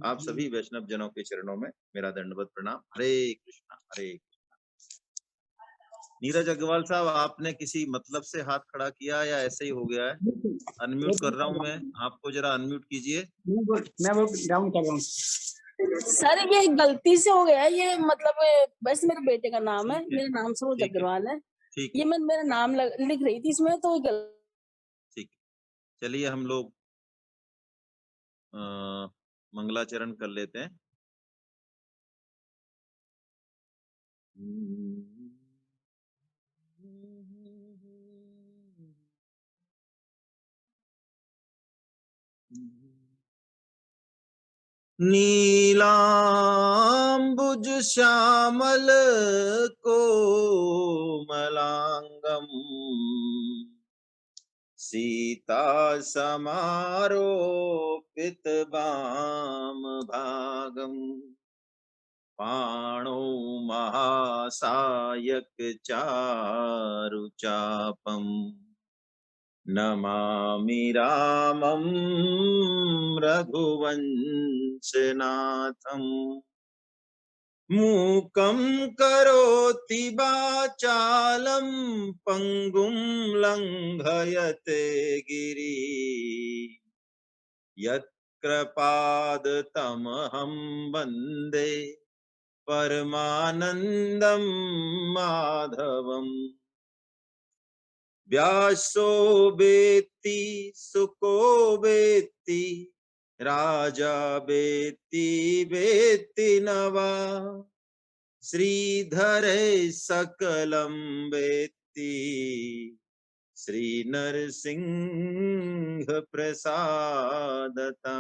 आप सभी वैष्णव जनों के चरणों में मेरा दंडवत प्रणाम। हरे कृष्णा हरे कृष्णा। नीरज अग्रवाल साहब, आपने किसी मतलब से हाथ खड़ा किया या ऐसे ही हो गया है? अनम्यूट कर रहा हूं मैं आपको, जरा अनम्यूट कीजिए। मैं वो डाउन कर रहा हूँ सर। ये गलती से हो गया है, ये मतलब वैसे मेरे बेटे का नाम है, मेरे नाम से वो ठीक है, अग्रवाल है। ठीक ये है, मैं मेरा नाम लिख रही थी इसमें, तो ठीक है। चलिए हम लोग मंगलाचरण कर लेते हैं। नीलांबुज श्यामल कोमलांगम सीता समारोपित वाम भागम पाणौ महासायक चारु चापम नमामि रामं रघुवंशनाथम्। मूकं करोति वाचालं पङ्गुं लङ्घयते गिरिं यत्कृपादतमहं वन्दे परमानन्दं माधवम्। व्यासो वेत्ति सुको वेत्ति राजा वेत्ति वेत्ति नवा श्रीधरे सकलं वेत्ति श्रीनरसिंह प्रसादता।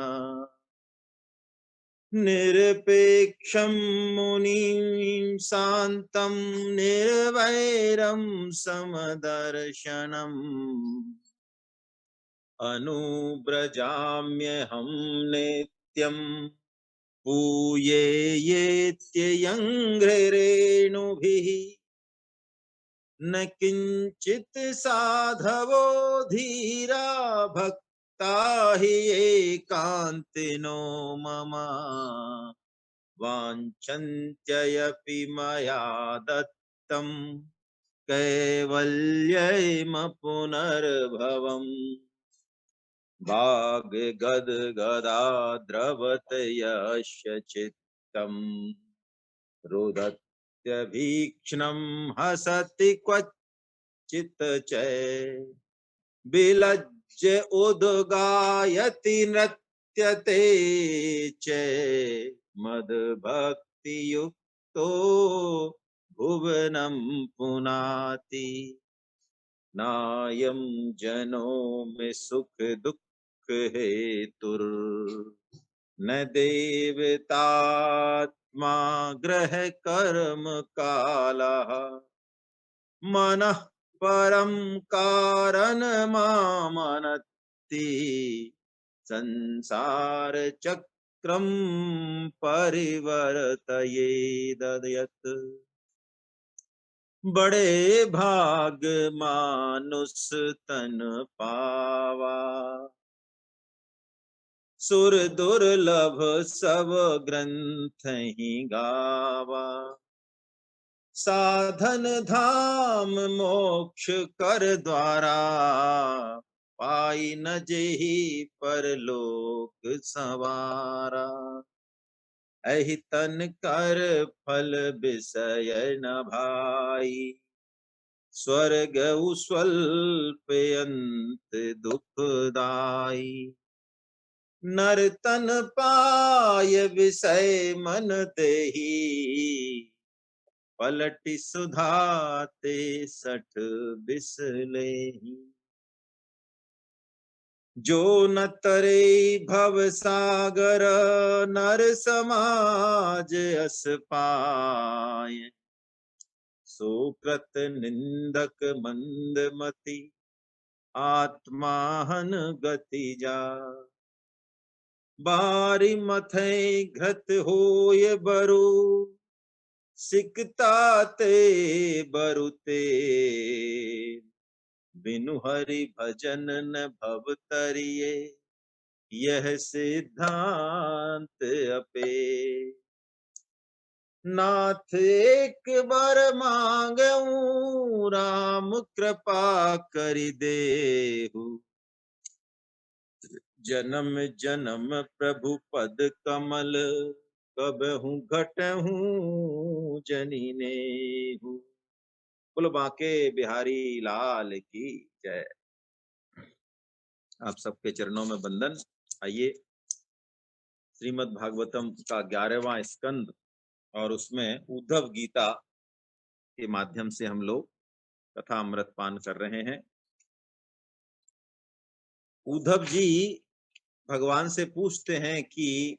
निरपेक्षं मुनिं शान्तं निर्वैरं समदर्शनम् अनुव्रजाम्यहं नित्यं पूये येत्ययङ्घ्रिरेणुभिः न किञ्चित् साधवो धीरा भक्ता हि एकान्तिनो मम वाञ्छन्त्ययपि मया दत्तं कैवल्यम पुनर्भवम्। वाग्गद्गदा यस्य चित्तम् रुदत्यभीक्ष्णं हसति क्वचित् च विलज्य उद्गायति नृत्यते च मद्भक्तियुक्तो भुवनं पुनाति। नायं जनो में सुख दुख हेतुर् न देवतात्मा ग्रह कर्म कालः मनः परं कारणमामनत्ति संसार चक्रम परिवर्तयेद्यत्। बड़े भाग मानुष तन पावा सुर दुर्लभ सब ग्रंथ ही गावा। साधन धाम मोक्ष कर द्वारा पाई न जेहि परलोक संवारा। अहि तन कर फल विषय न भाई स्वर्ग स्वल्प अंत दुखदाई। नरतन पाय विषय मन देहि पलटि सुधाते सठ बिसलेहि। जो न तरे भव सागर नर समाज अस पाय सुकृत निंदक मंदमति आत्माहन गति जा। बारी मथे घृत होय बरु सिकता ते बरुते बिनु हरि भजन न भव तरिये यह सिद्धांत अपे। नाथ एक बार मांगऊं राम कृपा करि देहु। जन्म जन्म प्रभु पद कमल कबहु घटहूं जनि नेहु। बोलो बांके बिहारी लाल की जय। आप सबके चरणों में वंदन। आइए श्रीमद् भागवतम का 11वां स्कंद और उसमें उद्धव गीता के माध्यम से हम लोग कथा अमृत पान कर रहे हैं। उद्धव जी भगवान से पूछते हैं कि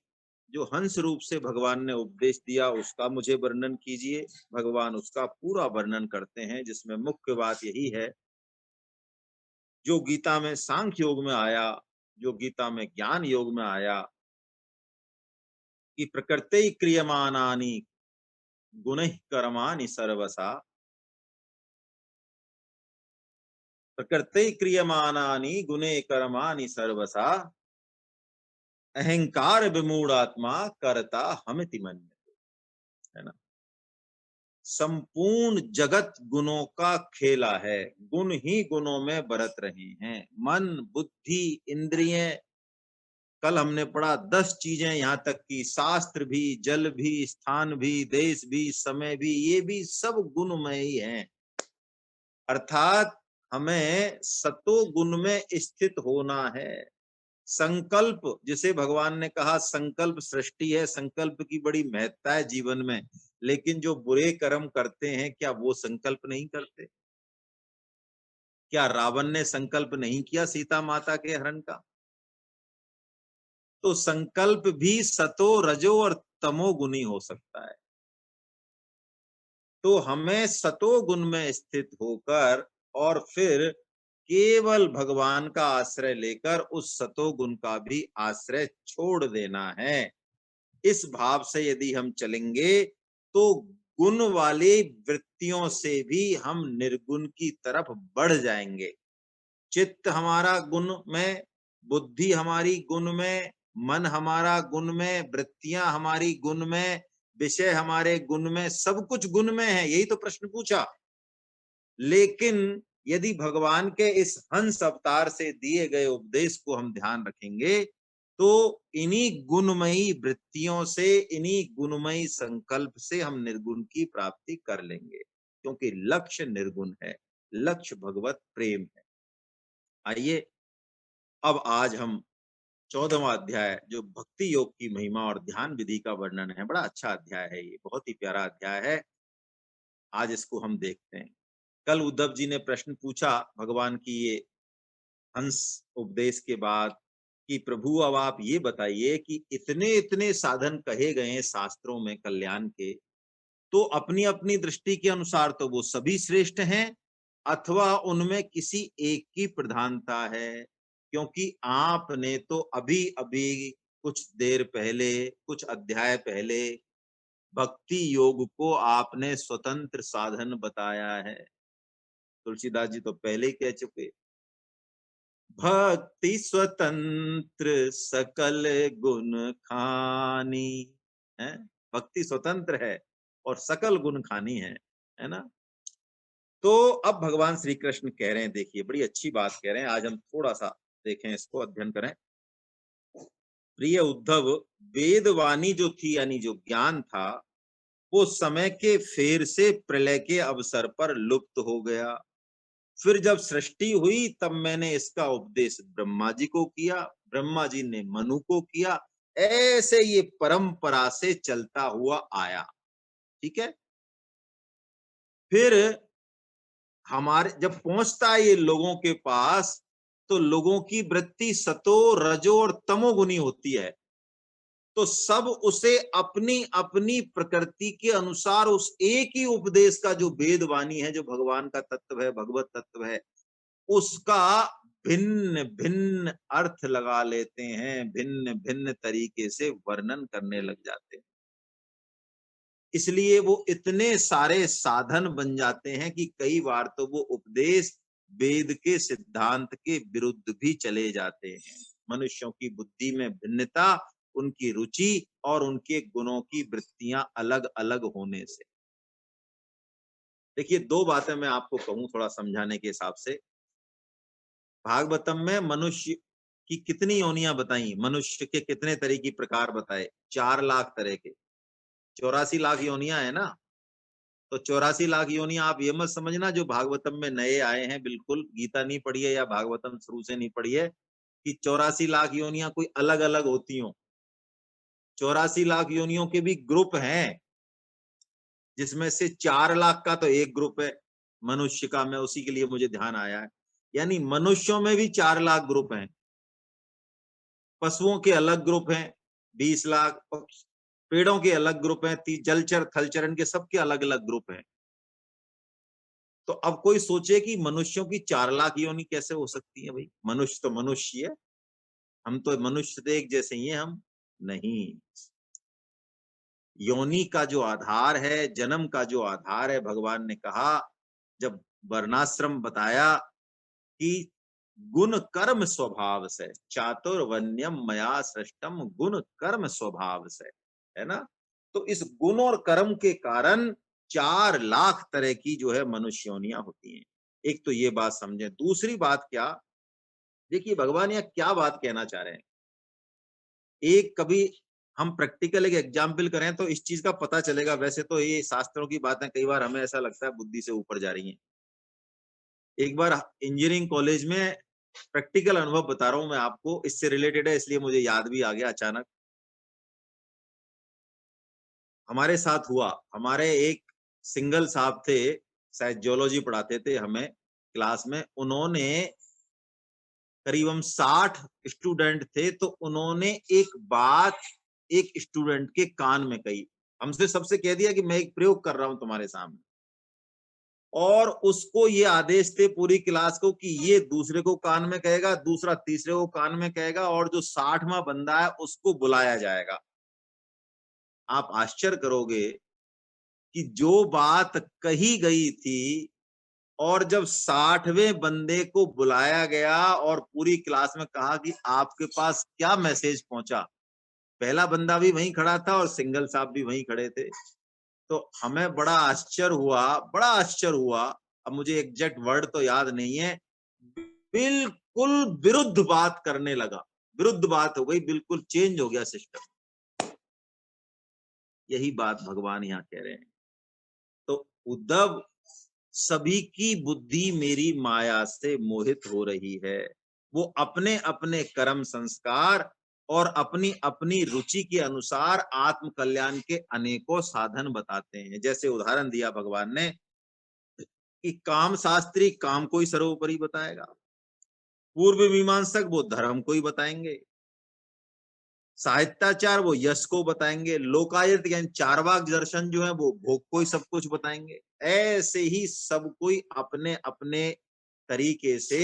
जो हंस रूप से भगवान ने उपदेश दिया उसका मुझे वर्णन कीजिए। भगवान उसका पूरा वर्णन करते हैं, जिसमें मुख्य बात यही है जो गीता में सांख्य योग में आया, जो गीता में ज्ञान योग में आया कि प्रकृति क्रियमानानि गुणैः कर्माणि सर्वसा। प्रकृति क्रियमानानि गुणे कर्माणि सर्वसा अहंकार विमूढ़ात्मा कर्ता हमिति मन्यते। है ना, संपूर्ण जगत गुणों का खेला है, गुण ही गुणों में बरत रहे हैं। मन बुद्धि इंद्रिय, कल हमने पढ़ा 10 चीजें, यहाँ तक कि शास्त्र भी, जल भी, स्थान भी, देश भी, समय भी, ये भी सब गुणमय ही हैं। अर्थात हमें सतो गुण में स्थित होना है। संकल्प, जिसे भगवान ने कहा संकल्प सृष्टि है, संकल्प की बड़ी महत्ता है जीवन में, लेकिन जो बुरे कर्म करते हैं क्या वो संकल्प नहीं करते? क्या रावण ने संकल्प नहीं किया सीता माता के हरण का? तो संकल्प भी सतो रजो और तमो गुणी हो सकता है। तो हमें सतो गुण में स्थित होकर और फिर केवल भगवान का आश्रय लेकर उस सतो गुण का भी आश्रय छोड़ देना है। इस भाव से यदि हम चलेंगे तो गुण वाली वृत्तियों से भी हम निर्गुण की तरफ बढ़ जाएंगे। चित्त हमारा गुण में, बुद्धि हमारी गुण में, मन हमारा गुण में, वृत्तियां हमारी गुण में, विषय हमारे गुण में, सब कुछ गुण में है। यही तो प्रश्न पूछा। लेकिन यदि भगवान के इस हंस अवतार से दिए गए उपदेश को हम ध्यान रखेंगे तो इन्हीं गुणमयी वृत्तियों से, इन्हीं गुणमयी संकल्प से हम निर्गुण की प्राप्ति कर लेंगे, क्योंकि लक्ष्य निर्गुण है, लक्ष्य भगवत प्रेम है। आइए अब आज हम 14वां अध्याय, जो भक्ति योग की महिमा और ध्यान विधि का वर्णन है, बड़ा अच्छा अध्याय है ये, बहुत ही प्यारा अध्याय है। आज इसको हम देखते हैं। कल उद्धव जी ने प्रश्न पूछा भगवान की ये हंस उपदेश के बाद कि प्रभु अब आप ये बताइए कि इतने इतने साधन कहे गए हैं शास्त्रों में कल्याण के, तो अपनी अपनी दृष्टि के अनुसार तो वो सभी श्रेष्ठ हैं अथवा उनमें किसी एक की प्रधानता है? क्योंकि आपने तो अभी अभी कुछ देर पहले, कुछ अध्याय पहले भक्ति योग को आपने स्वतंत्र साधन बताया है। तुलसीदास जी तो पहले ही कह चुके, भक्ति स्वतंत्र सकल गुण खानी है। भक्ति स्वतंत्र है और सकल गुण खानी है ना। तो अब भगवान श्री कृष्ण कह रहे हैं, देखिए बड़ी अच्छी बात कह रहे हैं। आज हम थोड़ा सा देखें, इसको अध्ययन करें। प्रिय उद्धव, वेदवाणी जो थी यानी जो ज्ञान था वो समय के फेर से प्रलय के अवसर पर लुप्त हो गया। फिर जब सृष्टि हुई तब मैंने इसका उपदेश ब्रह्मा जी को किया, ब्रह्मा जी ने मनु को किया। ऐसे ये परंपरा से चलता हुआ आया। ठीक है, फिर हमारे जब पहुंचता है ये लोगों के पास तो लोगों की वृत्ति सतो रजो और तमोगुनी होती है। तो सब उसे अपनी अपनी प्रकृति के अनुसार उस एक ही उपदेश का, जो वेदवाणी है, जो भगवान का तत्व है, भगवत तत्व है, उसका भिन्न भिन्न अर्थ लगा लेते हैं, भिन्न भिन्न तरीके से वर्णन करने लग जाते हैं। इसलिए वो इतने सारे साधन बन जाते हैं कि कई बार तो वो उपदेश वेद के सिद्धांत के विरुद्ध भी चले जाते हैं। मनुष्यों की बुद्धि में भिन्नता उनकी रुचि और उनके गुणों की वृत्तियां अलग अलग होने से। देखिए, दो बातें मैं आपको कहूं थोड़ा समझाने के हिसाब से। भागवतम में मनुष्य की कितनी योनियां बताई, मनुष्य के कितने तरह की प्रकार बताए, 4 लाख तरह के, 84 लाख योनियां है ना। तो 84 लाख योनियां आप ये मत समझना जो भागवतम में नए आए हैं, बिल्कुल गीता नहीं पढ़ी है या भागवतम शुरू से नहीं पढ़ी है, कि 84 लाख योनियां कोई अलग अलग होती हो। 84 लाख योनियों के भी ग्रुप हैं, जिसमें से 4 लाख का तो एक ग्रुप है मनुष्य का, मैं उसी के लिए मुझे ध्यान आया है। यानी मनुष्यों में भी 4 लाख ग्रुप हैं, पशुओं के अलग ग्रुप हैं 20 लाख, पेड़ों के अलग ग्रुप हैं, जलचर थलचर इनके सबके अलग अलग ग्रुप हैं। तो अब कोई सोचे कि मनुष्यों की 4 लाख योनि कैसे हो सकती है? भाई मनुष्य तो मनुष्य है, हम तो मनुष्य तो एक जैसे ही हैं हम। नहीं, योनि का जो आधार है, जन्म का जो आधार है, भगवान ने कहा जब वर्णाश्रम बताया कि गुण कर्म स्वभाव से, चातुर्वण्यम मया सृष्टम गुण कर्म स्वभाव से, है ना। तो इस गुण और कर्म के कारण 4 लाख तरह की जो है मनुष्य योनियां होती हैं। एक तो ये बात समझें। दूसरी बात क्या, देखिए भगवान यहाँ क्या बात कहना चाह रहे हैं। एक कभी हम प्रैक्टिकल एक एग्जाम्पल करें तो इस चीज का पता चलेगा। वैसे तो ये शास्त्रों की बातें कई बार हमें ऐसा लगता है बुद्धि से ऊपर जा रही हैं। एक बार इंजीनियरिंग कॉलेज में प्रैक्टिकल अनुभव बता रहा हूं मैं आपको, इससे रिलेटेड है इसलिए मुझे याद भी आ गया अचानक। हमारे साथ हुआ, हमारे एक सिंगल साहब थे, शायद जियोलॉजी पढ़ाते थे हमें क्लास में। उन्होंने करीब हम 60 स्टूडेंट थे, तो उन्होंने एक बात एक स्टूडेंट के कान में कही। हमसे सबसे कह दिया कि मैं एक प्रयोग कर रहा हूं तुम्हारे सामने, और उसको ये आदेश थे पूरी क्लास को कि ये दूसरे को कान में कहेगा, दूसरा तीसरे को कान में कहेगा, और जो 60वां बंदा है उसको बुलाया जाएगा। आप आश्चर्य करोगे कि जो बात कही गई थी, और जब 60वें बंदे को बुलाया गया और पूरी क्लास में कहा कि आपके पास क्या मैसेज पहुंचा, पहला बंदा भी वहीं खड़ा था और सिंगल साहब भी वहीं खड़े थे। तो हमें बड़ा आश्चर्य हुआ, बड़ा आश्चर्य हुआ। अब मुझे एग्जैक्ट वर्ड तो याद नहीं है, बिल्कुल विरुद्ध बात करने लगा, विरुद्ध बात हो गई, बिल्कुल चेंज हो गया सिस्टम। यही बात भगवान यहाँ कह रहे हैं। तो उद्धव, सभी की बुद्धि मेरी माया से मोहित हो रही है। वो अपने अपने कर्म संस्कार और अपनी अपनी रुचि के अनुसार आत्म कल्याण के अनेकों साधन बताते हैं। जैसे उदाहरण दिया भगवान ने कि काम शास्त्री काम को ही सर्वोपरि बताएगा, पूर्व मीमांसक वो धर्म को ही बताएंगे, साहित्याचार वो यश को बताएंगे, लोकायत यानी चारवाक दर्शन जो है वो भोग को ही सब कुछ बताएंगे। ऐसे ही सब कोई अपने अपने तरीके से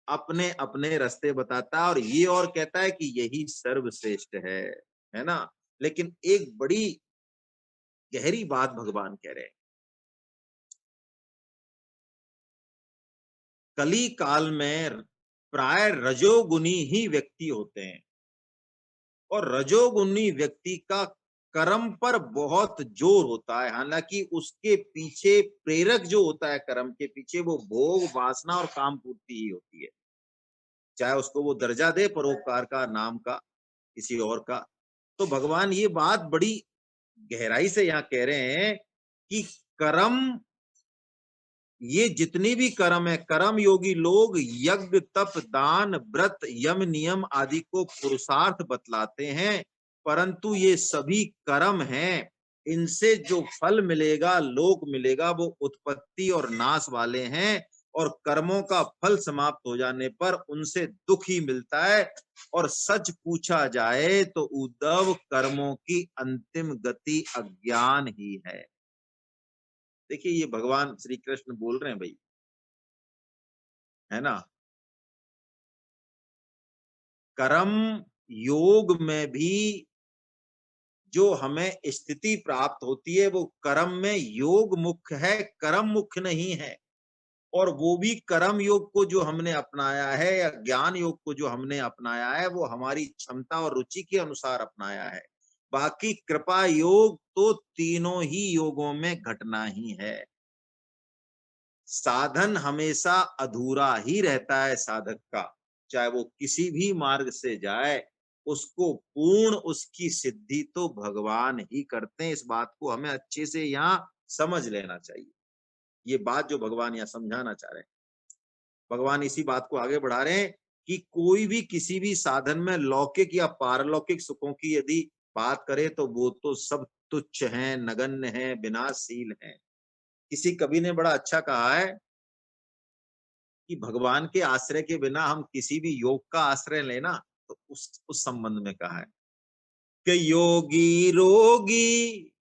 अपने अपने रास्ते बताता है, और ये और कहता है कि यही सर्वश्रेष्ठ है ना। लेकिन एक बड़ी गहरी बात भगवान कह रहे हैं, कली काल में प्राय रजोगुनी ही व्यक्ति होते हैं, और रजोगुनी व्यक्ति का कर्म पर बहुत जोर होता है। हालांकि उसके पीछे प्रेरक जो होता है कर्म के पीछे, वो भोग वासना और काम पूर्ति ही होती है। चाहे उसको वो दर्जा दे परोपकार का, नाम का, किसी और का। तो भगवान ये बात बड़ी गहराई से यहाँ कह रहे हैं कि कर्म, ये जितनी भी कर्म है, कर्म योगी लोग यज्ञ तप दान व्रत यम नियम आदि को पुरुषार्थ बतलाते हैं, परंतु ये सभी कर्म हैं। इनसे जो फल मिलेगा, लोक मिलेगा, वो उत्पत्ति और नाश वाले हैं, और कर्मों का फल समाप्त हो जाने पर उनसे दुख ही मिलता है। और सच पूछा जाए तो उद्धव, कर्मों की अंतिम गति अज्ञान ही है। देखिए ये भगवान श्री कृष्ण बोल रहे हैं भाई, है ना। कर्म योग में भी जो हमें स्थिति प्राप्त होती है, वो कर्म में योग मुख्य है, कर्म मुख्य नहीं है। और वो भी कर्म योग को जो हमने अपनाया है या ज्ञान योग को जो हमने अपनाया है वो हमारी क्षमता और रुचि के अनुसार अपनाया है। बाकी कृपा योग तो तीनों ही योगों में घटना ही है। साधन हमेशा अधूरा ही रहता है साधक का, चाहे वो किसी भी मार्ग से जाए, उसको पूर्ण उसकी सिद्धि तो भगवान ही करते हैं। इस बात को हमें अच्छे से यहाँ समझ लेना चाहिए। ये बात जो भगवान यहाँ समझाना चाह रहे हैं, भगवान इसी बात को आगे बढ़ा रहे हैं कि कोई भी किसी भी साधन में लौकिक या पारलौकिक सुखों की यदि बात करे तो वो तो सब तुच्छ हैं, नगण्य हैं, विनाशशील हैं। किसी कवि ने बड़ा अच्छा कहा है कि भगवान के आश्रय के बिना हम किसी भी योग का आश्रय लेना, तो उस संबंध में कहा है कि योगी रोगी,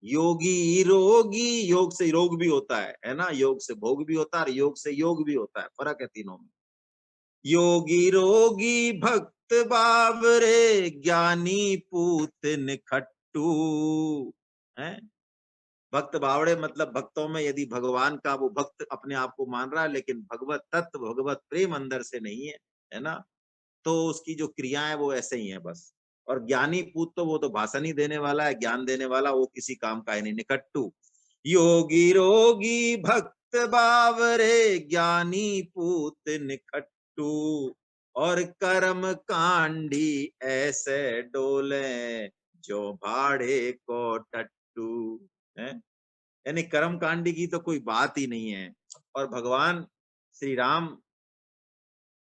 योगी रोगी, योग से रोग भी होता है ना, योग से भोग भी होता है और योग से योग भी होता है, फर्क है तीनों में। योगी रोगी भक्त बावरे, ज्ञानी पूत निखट्टू है। भक्त बावड़े मतलब भक्तों में यदि भगवान का वो भक्त अपने आप को मान रहा है लेकिन भगवत तत्व भगवत प्रेम अंदर से नहीं है ना, तो उसकी जो क्रिया है वो ऐसे ही है बस। और ज्ञानी पूत तो वो तो भाषण ही देने वाला है, ज्ञान देने वाला, वो किसी काम का ही नहीं। निकट्टू योगी रोगी भक्त बावरे, ज्ञानी पूत निकट्टू, और कर्म कांडी ऐसे डोले, जो भाड़े को टट्टू है। यानी कर्म कांडी की तो कोई बात ही नहीं है। और भगवान श्री राम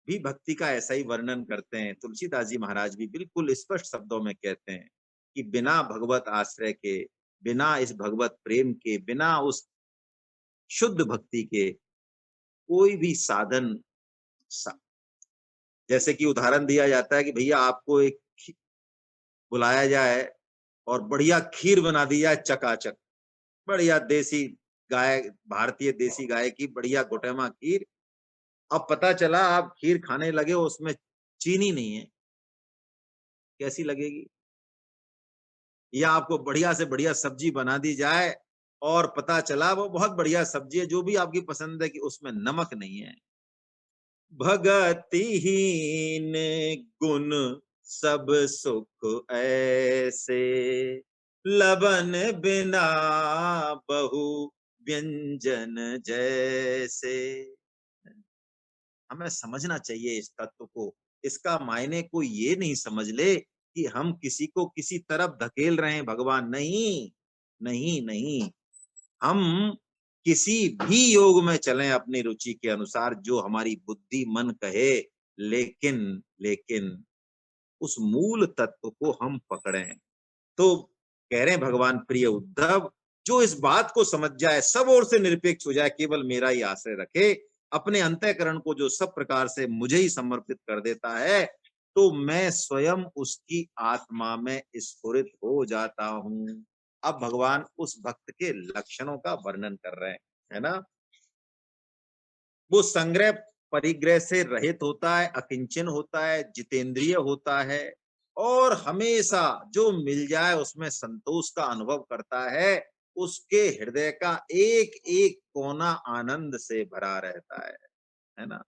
भी भक्ति का ऐसा ही वर्णन करते हैं। तुलसीदास जी महाराज भी बिल्कुल स्पष्ट शब्दों में कहते हैं कि बिना भगवत आश्रय के, बिना इस भगवत प्रेम के, बिना उस शुद्ध भक्ति के कोई भी साधन जैसे कि उदाहरण दिया जाता है कि भैया आपको एक बुलाया जाए और बढ़िया खीर बना दी जाए चकाचक, बढ़िया देसी गाय, भारतीय देसी गाय की बढ़िया गोटेमा खीर। अब पता चला आप खीर खाने लगे, उसमें चीनी नहीं है, कैसी लगेगी? या आपको बढ़िया से बढ़िया सब्जी बना दी जाए और पता चला वो बहुत बढ़िया सब्जी है, जो भी आपकी पसंद है, कि उसमें नमक नहीं है। भगतिहीन गुण सब सुख ऐसे, लबन बिना बहु व्यंजन जैसे। हमें समझना चाहिए इस तत्व को। इसका मायने कोई ये नहीं समझ ले कि हम किसी को किसी तरफ धकेल रहे हैं, भगवान नहीं, नहीं नहीं। हम किसी भी योग में चलें अपनी रुचि के अनुसार, जो हमारी बुद्धि मन कहे, लेकिन लेकिन उस मूल तत्व को हम पकड़ें। तो कह रहे हैं भगवान प्रिय उद्धव, जो इस बात को समझ जाए, सब ओर से निरपेक्ष हो जाए, केवल मेरा ही आश्रय रखे, अपने अंतःकरण को जो सब प्रकार से मुझे ही समर्पित कर देता है, तो मैं स्वयं उसकी आत्मा में स्फुरित हो जाता हूं। अब भगवान उस भक्त के लक्षणों का वर्णन कर रहे हैं, है ना। वो संग्रह परिग्रह से रहित होता है, अकिंचन होता है, जितेंद्रिय होता है, और हमेशा जो मिल जाए उसमें संतोष का अनुभव करता है। उसके हृदय का एक एक कोना आनंद से भरा रहता है ना।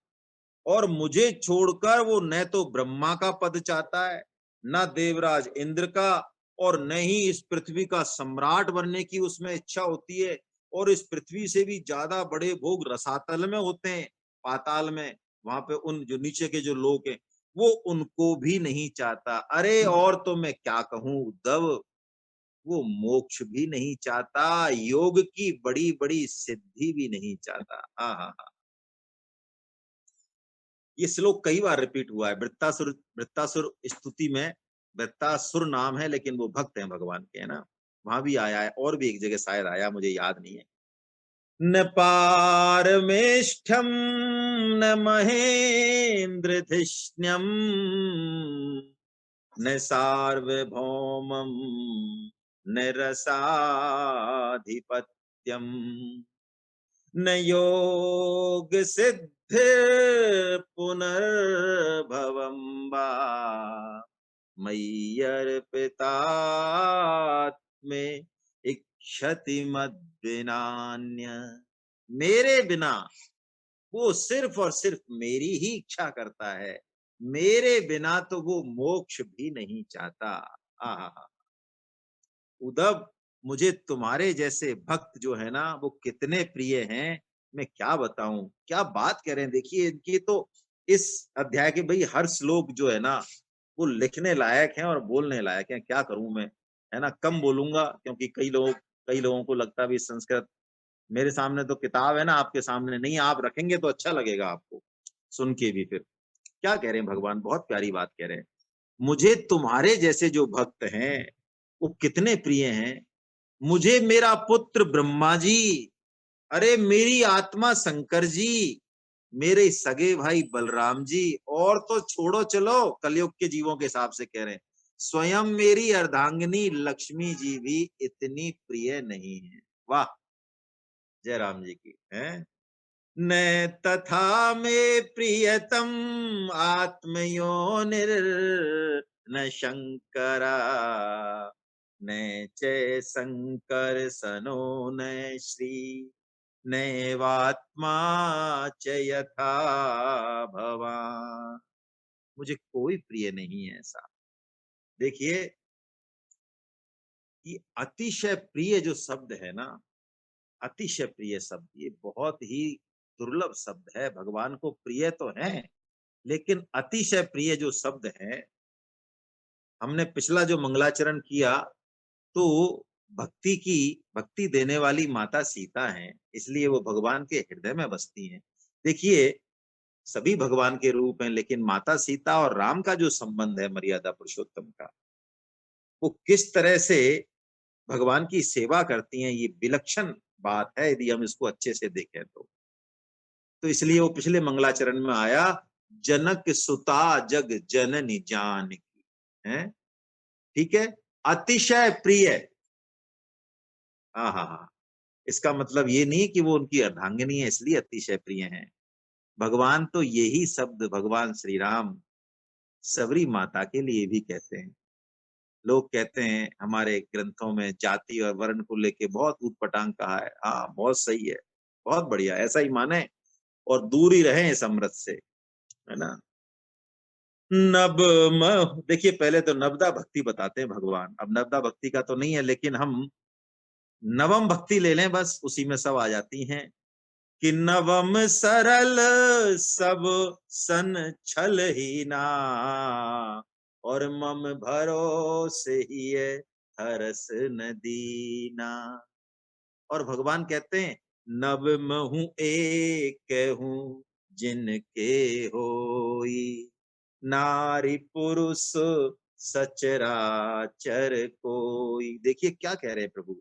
और मुझे छोड़कर वो न तो ब्रह्मा का पद चाहता है, न देवराज इंद्र का, और न ही इस पृथ्वी का सम्राट बनने की उसमें इच्छा होती है। और इस पृथ्वी से भी ज्यादा बड़े भोग रसातल में होते हैं, पाताल में, वहां पे उन जो नीचे के जो लोग हैं, वो उनको भी नहीं चाहता। अरे और तो मैं क्या कहूं उद्धव, वो मोक्ष भी नहीं चाहता, योग की बड़ी बड़ी सिद्धि भी नहीं चाहता। हाँ हाँ हाँ। ये श्लोक कई बार रिपीट हुआ है। वृत्तासुर, वृत्तासुर स्तुति में वृत्तासुर नाम है, लेकिन वो भक्त हैं भगवान के, है ना। वहां भी आया है, और भी एक जगह शायद आया, मुझे याद नहीं है। न पारमेष्ठ्यम न महेंद्र धिष्ण्यम, न सार्वभौमम न रसाधिपत्यम, न योग सिद्ध पुनर्भवम वा, मयि अर्पितात्मे इक्षति मद्विनान्य। मेरे बिना वो सिर्फ और सिर्फ मेरी ही इच्छा करता है, मेरे बिना तो वो मोक्ष भी नहीं चाहता। आहा, उद्धव, मुझे तुम्हारे जैसे भक्त जो है ना वो कितने प्रिय हैं, मैं क्या बताऊं, क्या बात कह रहे हैं। देखिए इनकी तो इस अध्याय के भाई हर श्लोक जो है ना वो लिखने लायक है और बोलने लायक है। क्या करूं मैं, है ना, कम बोलूंगा क्योंकि कई लोगों को लगता है भी संस्कृत, मेरे सामने तो किताब है ना, आपके सामने नहीं, आप रखेंगे तो अच्छा लगेगा आपको सुन के भी। फिर क्या कह रहे हैं भगवान, बहुत प्यारी बात कह रहे हैं। मुझे तुम्हारे जैसे जो भक्त हैं वो कितने प्रिय हैं। मुझे मेरा पुत्र ब्रह्मा जी, अरे मेरी आत्मा शंकर जी, मेरे सगे भाई बलराम जी, और तो छोड़ो चलो कलयुग के जीवों के हिसाब से कह रहे हैं, स्वयं मेरी अर्धांगिनी लक्ष्मी जी भी इतनी प्रिय नहीं है। वाह, जय राम जी की है। न तथा में प्रियतम आत्मयोनिर न शंकरा, न च शंकर सनो न श्री, नैवात्मा च यथा भवान। मुझे कोई प्रिय नहीं है ऐसा। देखिए कि अतिशय प्रिय जो शब्द है ना, अतिशय प्रिय शब्द, ये बहुत ही दुर्लभ शब्द है। भगवान को प्रिय तो है, लेकिन अतिशय प्रिय जो शब्द है, हमने पिछला जो मंगलाचरण किया तो भक्ति देने वाली माता सीता हैं, इसलिए वो भगवान के हृदय में बसती हैं। देखिए सभी भगवान के रूप हैं, लेकिन माता सीता और राम का जो संबंध है मर्यादा पुरुषोत्तम का, वो किस तरह से भगवान की सेवा करती हैं, ये विलक्षण बात है यदि हम इसको अच्छे से देखें तो इसलिए वो पिछले मंगलाचरण में आया, जनक सुता जग जननी जान की है, ठीक है, अतिशय प्रिय। हाँ हाँ हाँ, इसका मतलब ये नहीं कि वो उनकी अर्धांगिनी है इसलिए अतिशय प्रिय हैं। भगवान तो यही शब्द भगवान श्री राम सबरी माता के लिए भी कहते हैं। लोग कहते हैं हमारे ग्रंथों में जाति और वर्ण को लेके बहुत ऊटपटांग कहा है, हाँ बहुत सही है, बहुत बढ़िया, ऐसा ही माने और दूर ही रहे इस अमृत से, है ना। नब देखिए पहले तो नवदा भक्ति बताते हैं भगवान, अब नवदा भक्ति का तो नहीं है, लेकिन हम नवम भक्ति ले लें बस, उसी में सब आ जाती हैं कि नवम सरल सब सन छल ही ना, और मम भरोसे ही हरस न दीना। और भगवान कहते हैं नव महु एक हूं जिनके होई, नारी पुरुष सचराचर कोई। देखिए क्या कह रहे हैं प्रभु,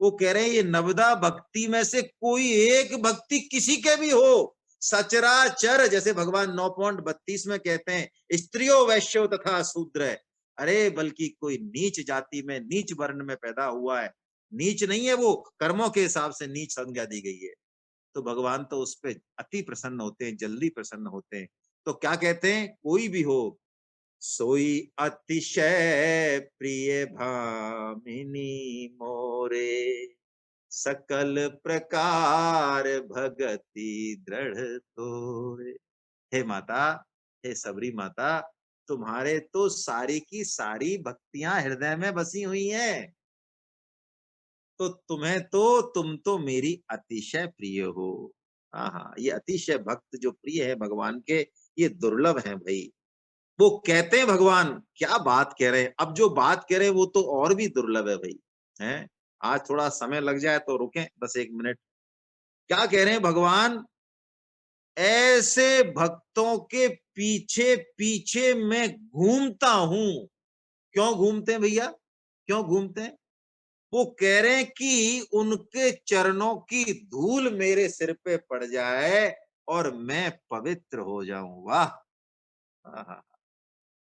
वो कह रहे हैं ये नवदा भक्ति में से कोई एक भक्ति किसी के भी हो, सचराचर, जैसे भगवान 9.32 में कहते हैं स्त्रियो वैश्यो तथा शूद्र, अरे बल्कि कोई नीच जाति में नीच वर्ण में पैदा हुआ है, नीच नहीं है वो, कर्मों के हिसाब से नीच संज्ञा दी गई है, तो भगवान तो उस पर अति प्रसन्न होते हैं, जल्दी प्रसन्न होते हैं। तो क्या कहते हैं, कोई भी हो सोई अतिशय प्रिय भामिनी मोरे, सकल प्रकार भगति दृढ़ तोरे। हे माता, हे सबरी माता, तुम्हारे तो सारी की सारी भक्तियां हृदय में बसी हुई हैं, तो तुम तो मेरी अतिशय प्रिय हो। हाँ हाँ, ये अतिशय भक्त जो प्रिय है भगवान के, ये दुर्लभ है भाई। वो कहते हैं भगवान, क्या बात कह रहे हैं, अब जो बात कह रहे हैं वो तो और भी दुर्लभ है भाई, हैं। आज थोड़ा समय लग जाए तो रुकें बस 1 मिनट। क्या कह रहे हैं भगवान, ऐसे भक्तों के पीछे पीछे मैं घूमता हूं। क्यों घूमते हैं भैया, क्यों घूमते हैं? वो कह रहे हैं कि उनके चरणों की धूल मेरे सिर पे पड़ जाए और मैं पवित्र हो जाऊं। वाह, आहा,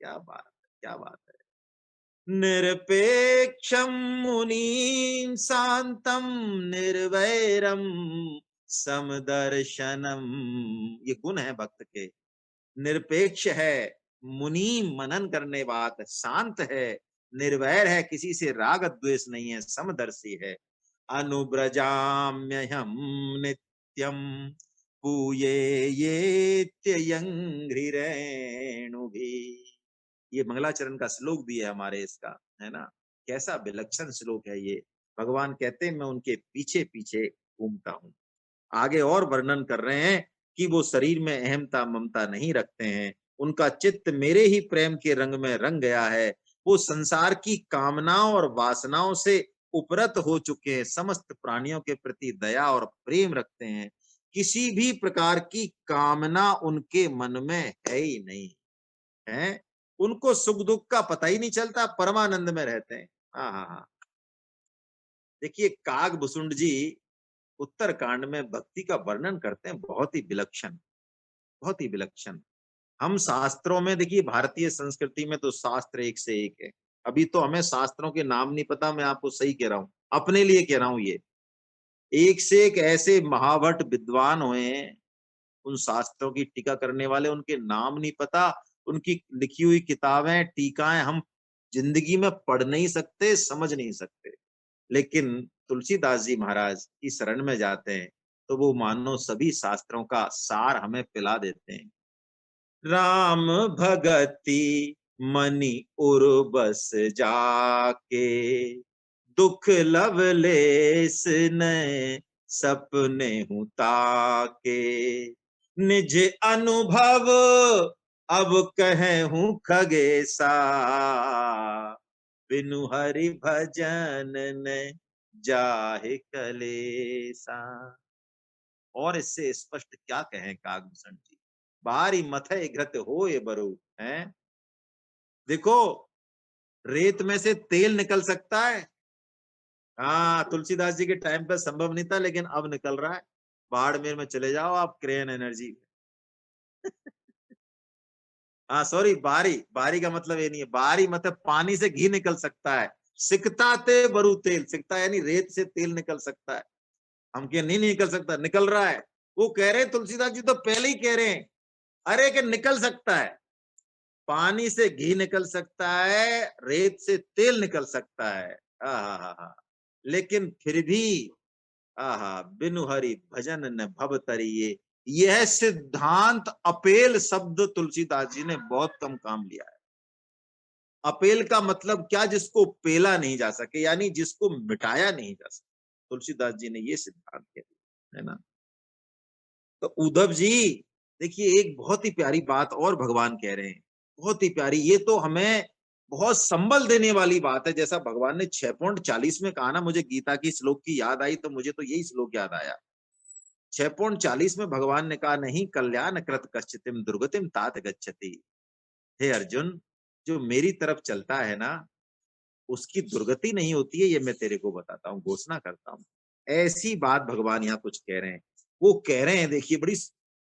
क्या बात है, क्या बात है। निरपेक्षम मुनीम शांतम निर्वैरम समदर्शनम, ये गुण है भक्त के। निरपेक्ष है, मुनि मनन करने बात, शांत है, निर्वैर है, किसी से राग द्वेष नहीं है, समदर्शी है। अनुब्रजाम्यहम नित्यम पूये ये त्ययंघ्रिरेणु भी। ये मंगलाचरण का श्लोक भी है हमारे इसका, है ना। कैसा विलक्षण श्लोक है ये। भगवान कहते हैं मैं उनके पीछे पीछे घूमता हूँ। आगे और वर्णन कर रहे हैं कि वो शरीर में अहमता ममता नहीं रखते हैं, उनका चित्त मेरे ही प्रेम के रंग में रंग गया है। वो संसार की कामनाओं और वासनाओं से उपरत हो चुके हैं, समस्त प्राणियों के प्रति दया और प्रेम रखते हैं। किसी भी प्रकार की कामना उनके मन में है ही नहीं है। उनको सुख दुख का पता ही नहीं चलता, परमानंद में रहते हैं। हाँ हाँ हाँ। देखिए कागभूषुंड जी उत्तर कांड में भक्ति का वर्णन करते हैं, बहुत ही विलक्षण, बहुत ही विलक्षण। हम शास्त्रों में देखिए, भारतीय संस्कृति में तो शास्त्र एक से एक है। अभी तो हमें शास्त्रों के नाम नहीं पता, मैं आपको सही कह रहा हूं, अपने लिए कह रहा हूं। ये एक से एक ऐसे महाभट विद्वान हुए हैं, उन शास्त्रों की टीका करने वाले, उनके नाम नहीं पता, उनकी लिखी हुई किताबें टीकाएं हम जिंदगी में पढ़ नहीं सकते, समझ नहीं सकते। लेकिन तुलसीदास जी महाराज की शरण में जाते हैं तो वो मानो सभी शास्त्रों का सार हमें पिला देते हैं। राम भगति मनि उर्बस जाके, दुख लवलेस ने सपने हूं ताके, निज अनुभव अब कहे हूं खगेसा, बिनु हरि भजन ने जाहे कलेसा। और इससे स्पष्ट क्या कहें कागभूषण जी। बारी मथे घृत हो ये बरु है। देखो रेत में से तेल निकल सकता है। हाँ तुलसीदास जी के टाइम पे संभव नहीं था, लेकिन अब निकल रहा है। बाड़मेर में चले जाओ आप, क्रेन एनर्जी। हाँ सॉरी, बारी बारी का मतलब ये नहीं है, बारी मतलब पानी से घी निकल सकता है। सिकता ते बरु तेल, सिकता यानी रेत से तेल निकल सकता है। हम क्या नहीं निकल सकता, निकल रहा है। वो कह रहे हैं तुलसीदास जी तो पहले ही कह रहे हैं, अरे कि निकल सकता है, पानी से घी निकल सकता है, रेत से तेल निकल सकता है। आहा, लेकिन फिर भी आहा, बिनु हरि भजन न भव तरिये। यह सिद्धांत अपेल शब्द तुलसीदास जी ने बहुत कम काम लिया है। अपेल का मतलब क्या, जिसको पेला नहीं जा सके, यानी जिसको मिटाया नहीं जा सके। तुलसीदास जी ने ये सिद्धांत कह दिया, है ना। तो उद्धव जी देखिए एक बहुत ही प्यारी बात और भगवान कह रहे हैं, बहुत ही प्यारी। ये तो हमें बहुत संबल देने वाली बात है। जैसा भगवान ने 6.40 में कहा ना, मुझे गीता की श्लोक की याद आई तो मुझे तो यही श्लोक याद आया। 6.40 में भगवान ने कहा, नहीं कल्याण कृत कश्चितिम दुर्गतिम तात गच्छति। हे अर्जुन, जो मेरी तरफ चलता है ना, उसकी दुर्गति नहीं होती है, ये मैं तेरे को बताता हूँ, घोषणा करता हूँ। ऐसी बात भगवान यहाँ कुछ कह रहे हैं। वो कह रहे हैं, देखिए बड़ी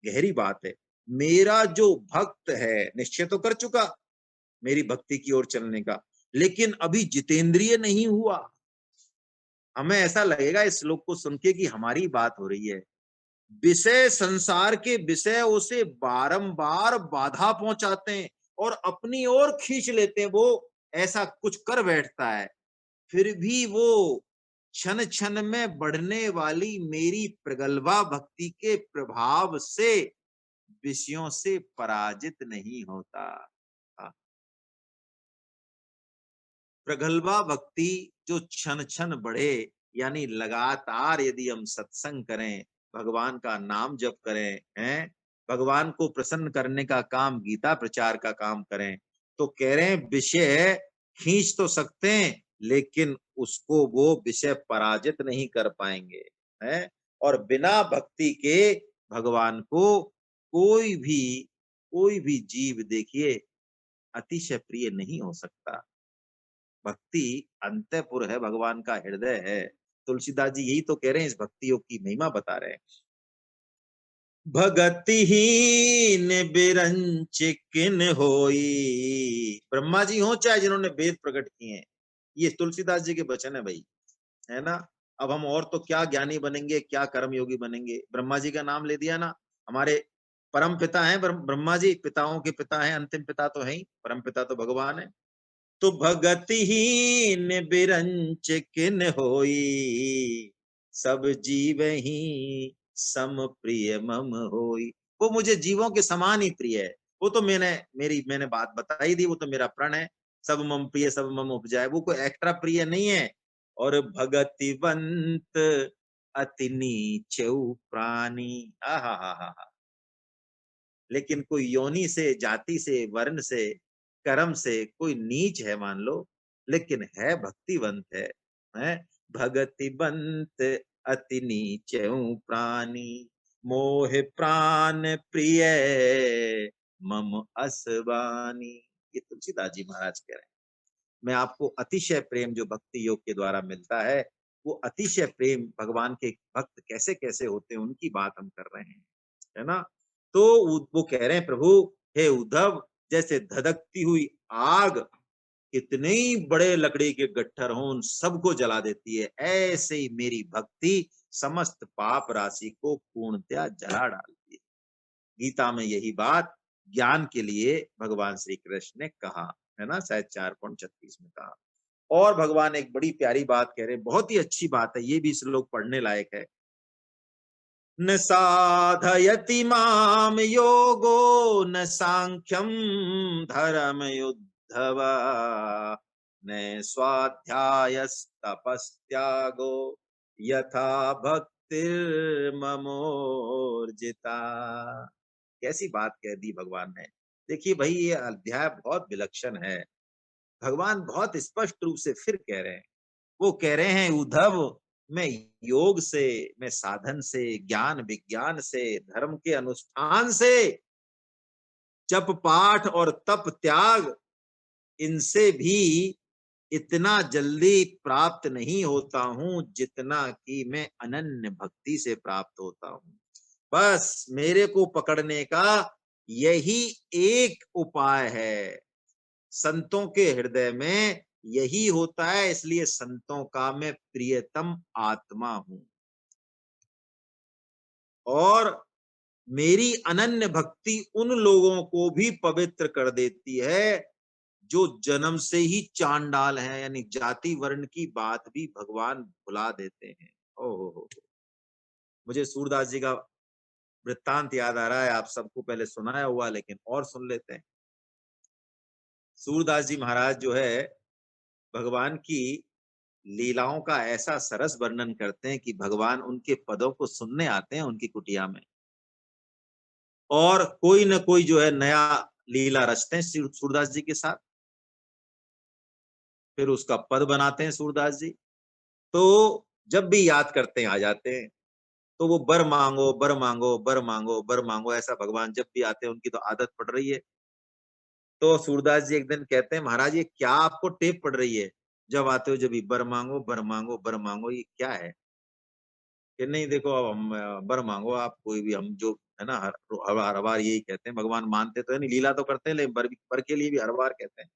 गहरी बात है। मेरा जो भक्त है निश्चय तो कर चुका मेरी भक्ति की ओर चलने का, लेकिन अभी जितेंद्रिय नहीं हुआ। हमें ऐसा लगेगा इस श्लोक को सुन के कि हमारी बात हो रही है। विषय, संसार के विषय उसे बारंबार बाधा पहुंचाते हैं और अपनी ओर खींच लेते हैं। वो ऐसा कुछ कर बैठता है, फिर भी वो क्षण क्षण में बढ़ने वाली मेरी प्रगल्भा भक्ति के प्रभाव से विषयों से पराजित नहीं होता। प्रगल्भा भक्ति जो क्षण क्षण बढ़े, यानी लगातार यदि हम सत्संग करें, भगवान का नाम जप करें, हैं, भगवान को प्रसन्न करने का काम, गीता प्रचार का काम करें, तो कह रहे हैं विषय खींच तो सकते हैं, लेकिन उसको वो विषय पराजित नहीं कर पाएंगे, हैं। और बिना भक्ति के भगवान को कोई भी जीव देखिए अतिशय प्रिय नहीं हो सकता। भक्ति अंतःपुर है, भगवान का हृदय है। तुलसीदास जी यही तो कह रहे हैं, इस भक्ति योग की महिमा बता रहे हैं। भगतिहीन बिरंच किन होई, ब्रह्मा जी हो चाहे जिन्होंने वेद प्रकट किए हैं, ये तुलसीदास जी के वचन है भाई, है ना। अब हम और तो क्या ज्ञानी बनेंगे, क्या कर्म योगी बनेंगे। ब्रह्मा जी का नाम ले दिया ना, हमारे परम पिता हैं ब्रह्मा जी, पिताओं के पिता हैं, अंतिम पिता तो है ही, परम पिता तो भगवान है। तो भगतिहीन बिरंच किन होई, सब जीव ही सम प्रिय मम होई। वो मुझे जीवों के समान ही प्रिय है। वो तो मैंने बात बताई दी, वो तो मेरा प्रण है। सब मम प्रिय सब मम उपजाए, वो कोई एक्स्ट्रा प्रिय नहीं है। और भगतिवंत अति नीचऊ प्राणी, आहा हा हा हा। लेकिन कोई योनि से, जाति से, वर्ण से, कर्म से कोई नीच है मान लो, लेकिन है भक्तिवंत है भगतिवंत अति नीचऊ प्राणी, मोह प्राण प्रिय मम असबानी। ये तुलसीदास जी महाराज कह रहे हैं। मैं आपको अतिशय प्रेम जो भक्ति योग के द्वारा मिलता है, वो अतिशय प्रेम भगवान के भक्त कैसे कैसे होते हैं उनकी बात हम कर रहे हैं, है ना। तो वो कह रहे हैं, प्रभु हे उद्धव, जैसे धधकती हुई आग कितने ही बड़े लकड़ी के गट्ठर हों उन सबको जला देती है, ऐसे ही मेरी भक्ति समस्त पाप राशि को पूर्णतया जला डालती है। गीता में यही बात ज्ञान के लिए भगवान श्री कृष्ण ने कहा है ना, शायद 4.36 में कहा। और भगवान एक बड़ी प्यारी बात कह रहे हैं, बहुत ही अच्छी बात है, ये भी श्लोक पढ़ने लायक है। न साधयति माम योगो न सांख्यम धर्म युद्धवा न स्वाध्यायस्तपस्त्यागो यथा भक्तिर्ममोर्जिता। कैसी बात कह दी भगवान ने। देखिए भाई, ये अध्याय बहुत विलक्षण है। भगवान बहुत स्पष्ट रूप से फिर कह रहे हैं, वो कह रहे हैं उद्धव, मैं योग से, मैं साधन से, ज्ञान विज्ञान से, धर्म के अनुष्ठान से, जप पाठ और तप त्याग, इनसे भी इतना जल्दी प्राप्त नहीं होता हूं जितना कि मैं अनन्य भक्ति से प्राप्त होता हूं। बस मेरे को पकड़ने का यही एक उपाय है। संतों के हृदय में यही होता है, इसलिए संतों का मैं प्रियतम आत्मा हूं। और मेरी अनन्य भक्ति उन लोगों को भी पवित्र कर देती है जो जन्म से ही चांडाल हैं, यानी जाति वर्ण की बात भी भगवान भुला देते हैं। ओहो, मुझे सूरदास जी का वृत्तांत याद आ रहा है, आप सबको पहले सुनाया हुआ, लेकिन और सुन लेते हैं। सूरदास जी महाराज जो है भगवान की लीलाओं का ऐसा सरस वर्णन करते हैं कि भगवान उनके पदों को सुनने आते हैं उनकी कुटिया में, और कोई न कोई जो है नया लीला रचते हैं सूरदास जी के साथ, फिर उसका पद बनाते हैं सूरदास जी। तो जब भी याद करते हैं आ जाते हैं। तो वो बर मांगो बर मांगो बर मांगो बर मांगो, ऐसा भगवान जब भी आते हैं, उनकी तो आदत पड़ रही है। तो सूरदास जी एक दिन कहते हैं, महाराज ये क्या आपको टेप पड़ रही है, जब आते हो जब भी बर मांगो बर मांगो बर मांगो, ये क्या है। कि नहीं देखो, अब हम बर मांगो आप कोई भी, हम जो है ना हर बार यही कहते हैं। भगवान मानते तो है नहीं, लीला तो करते हैं, लेकिन बर के लिए भी हर बार कहते हैं।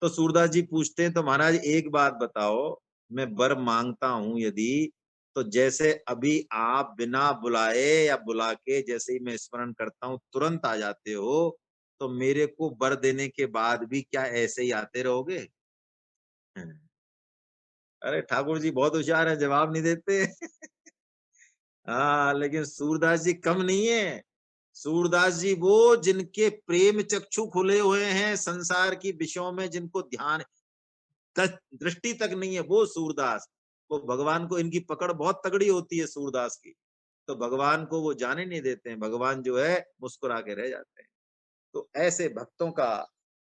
तो सूरदास जी पूछते हैं, तो महाराज एक बात बताओ, मैं बर मांगता हूं यदि, तो जैसे अभी आप बिना बुलाए या बुला के जैसे ही मैं स्मरण करता हूँ तुरंत आ जाते हो, तो मेरे को बर देने के बाद भी क्या ऐसे ही आते रहोगे। अरे ठाकुर जी बहुत होशियार है, जवाब नहीं देते। हाँ, लेकिन सूरदास जी कम नहीं है। सूरदास जी वो जिनके प्रेम चक्षु खुले हुए हैं संसार की विषयों में, जिनको ध्यान दृष्टि तक नहीं है, वो सूरदास। वो भगवान को, इनकी पकड़ बहुत तगड़ी होती है सूरदास की, तो भगवान को वो जाने नहीं देते हैं। भगवान जो है मुस्कुरा के रह जाते हैं। तो ऐसे भक्तों का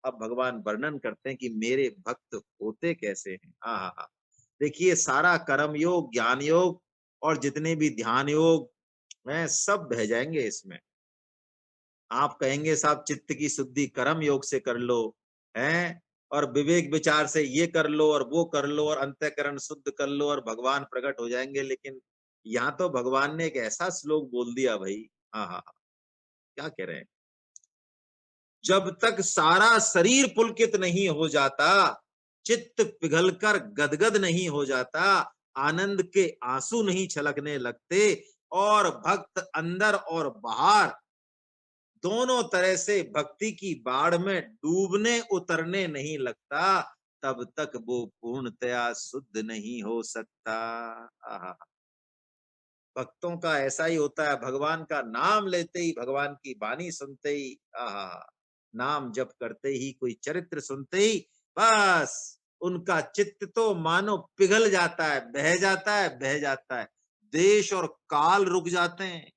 अब भगवान वर्णन करते हैं कि मेरे भक्त होते कैसे हैं। हाँ हाँ हाँ, देखिए सारा कर्म योग, ज्ञान योग और जितने भी ध्यान योग हैं, सब बह जाएंगे इसमें। आप कहेंगे साहब चित्त की शुद्धि कर्म योग से कर लो, हैं, और विवेक विचार से ये कर लो और वो कर लो और अंतःकरण शुद्ध कर लो और भगवान प्रकट हो जाएंगे। लेकिन यहाँ तो भगवान ने एक ऐसा श्लोक बोल दिया भाई, हाँ हाँ हाँ, क्या कह रहे हैं, जब तक सारा शरीर पुलकित नहीं हो जाता, चित्त पिघलकर गदगद नहीं हो जाता, आनंद के आंसू नहीं छलकने लगते, और भक्त अंदर और बाहर दोनों तरह से भक्ति की बाढ़ में डूबने उतरने नहीं लगता, तब तक वो पूर्णतया शुद्ध नहीं हो सकता। आहा, भक्तों का ऐसा ही होता है, भगवान का नाम लेते ही, भगवान की वाणी सुनते ही, आहा, नाम जप करते ही, कोई चरित्र सुनते ही, बस उनका चित्त तो मानो पिघल जाता है, बह जाता है, बह जाता है। देश और काल रुक जाते हैं,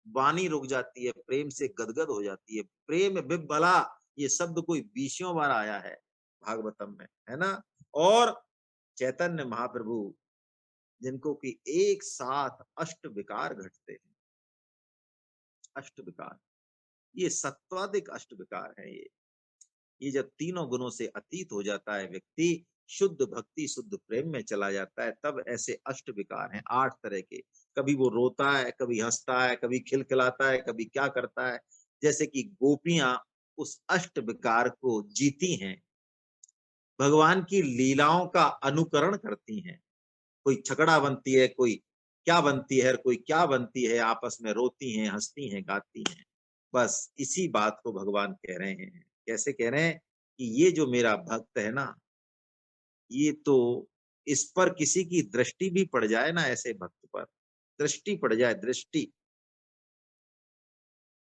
वाणी रुक जाती है, प्रेम से गदगद हो जाती है। प्रेम बिबला, ये शब्द कोई 20 बार आया है भागवतम में, है ना। और चैतन्य महाप्रभु, जिनको कि एक साथ अष्ट विकार घटते हैं, अष्ट विकार, ये सत्वाधिक अष्ट विकार है। ये जब तीनों गुणों से अतीत हो जाता है व्यक्ति, शुद्ध भक्ति शुद्ध प्रेम में चला जाता है, तब ऐसे अष्ट विकार हैं 8 तरह के। कभी वो रोता है, कभी हंसता है, कभी खिलखिलाता है, कभी क्या करता है। जैसे कि गोपियां उस अष्ट विकार को जीती हैं, भगवान की लीलाओं का अनुकरण करती हैं। कोई छकड़ा बनती है, कोई क्या बनती है, कोई क्या बनती है, आपस में रोती हैं, हंसती हैं, गाती हैं। बस इसी बात को भगवान कह रहे हैं। कैसे कह रहे हैं कि ये जो मेरा भक्त है ना, ये तो, इस पर किसी की दृष्टि भी पड़ जाए ना, ऐसे भक्त पर दृष्टि पड़ जाए, दृष्टि,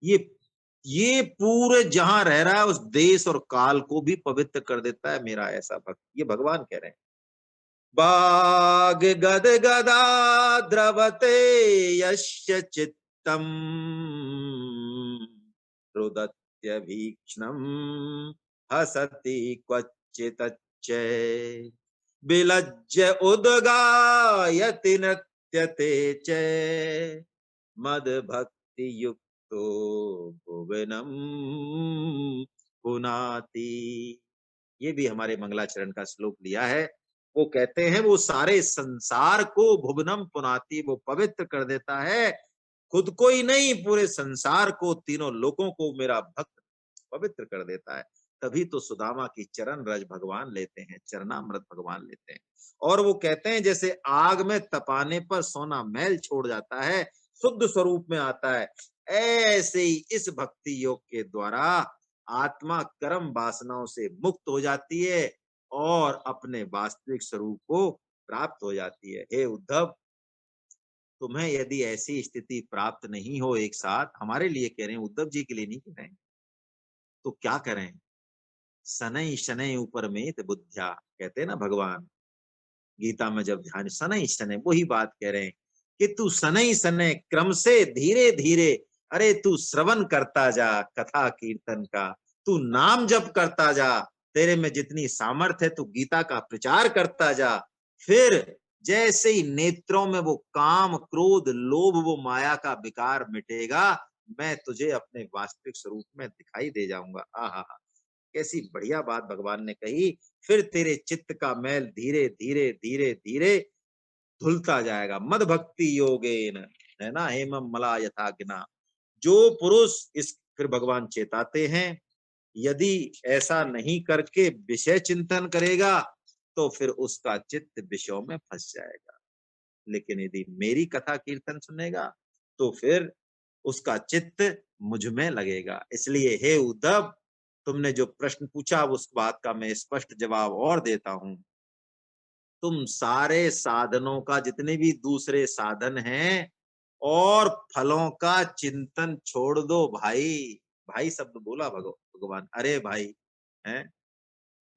ये ये पूरे जहां रह रहा है उस देश और काल को भी पवित्र कर देता है मेरा ऐसा भक्त। ये भगवान कह रहे हैं। वाग गद गदा द्रवते यस्य चित्तम रुदत्य भीक्ष्णम हसति क्वचितच्चै विलज्य उद्गायति नृत्यते च मद भक्ति युक्तो भुवनम पुनाति। ये भी हमारे मंगलाचरण का श्लोक लिया है। वो कहते हैं वो सारे संसार को भुवनम पुनाति, वो पवित्र कर देता है, खुद को ही नहीं पूरे संसार को, तीनों लोगों को मेरा भक्त पवित्र कर देता है। तभी तो सुदामा की चरण रज भगवान लेते हैं, चरणामृत भगवान लेते हैं। और वो कहते हैं जैसे आग में तपाने पर सोना मैल छोड़ जाता है, शुद्ध स्वरूप में आता है, ऐसे ही इस भक्ति योग के द्वारा आत्मा कर्म वासनाओं से मुक्त हो जाती है और अपने वास्तविक स्वरूप को प्राप्त हो जाती है। हे उद्धव, तुम्हें यदि ऐसी स्थिति प्राप्त नहीं हो एक साथ, हमारे लिए कह रहे हैं, उद्धव जी के लिए नहीं कह रहे हैं, तो क्या करें। शनै शनै ऊपर में बुद्धिया, कहते हैं ना भगवान गीता में, जब ध्यान, शनै शनै, वही बात कह रहे हैं कि तू शनै शनै क्रम से धीरे धीरे, अरे तू श्रवण करता जा कथा कीर्तन का, तू नाम जप करता जा, तेरे में जितनी सामर्थ्य है तू गीता का प्रचार करता जा। फिर जैसे ही नेत्रों में वो काम क्रोध लोभ वो माया का विकार मिटेगा, मैं तुझे अपने वास्तविक स्वरूप में दिखाई दे जाऊंगा। आहा, कैसी बढ़िया बात भगवान ने कही। फिर तेरे चित्त का मैल धीरे धीरे धीरे धीरे धुलता जाएगा। मद भक्ति योगेन, है ना, हेमम मला यथाग्ना। जो पुरुष इस, फिर भगवान चेताते हैं, यदि ऐसा नहीं करके विषय चिंतन करेगा तो फिर उसका चित्त विषयों में फंस जाएगा। लेकिन यदि मेरी कथा कीर्तन सुनेगा तो फिर उसका चित्त मुझ में लगेगा। इसलिए हे उद्धव, तुमने जो प्रश्न पूछा उस बात का मैं स्पष्ट जवाब और देता हूं। तुम सारे साधनों का, जितने भी दूसरे साधन हैं और फलों का चिंतन छोड़ दो भाई। भाई शब्द बोला भगवान, अरे भाई, हैं,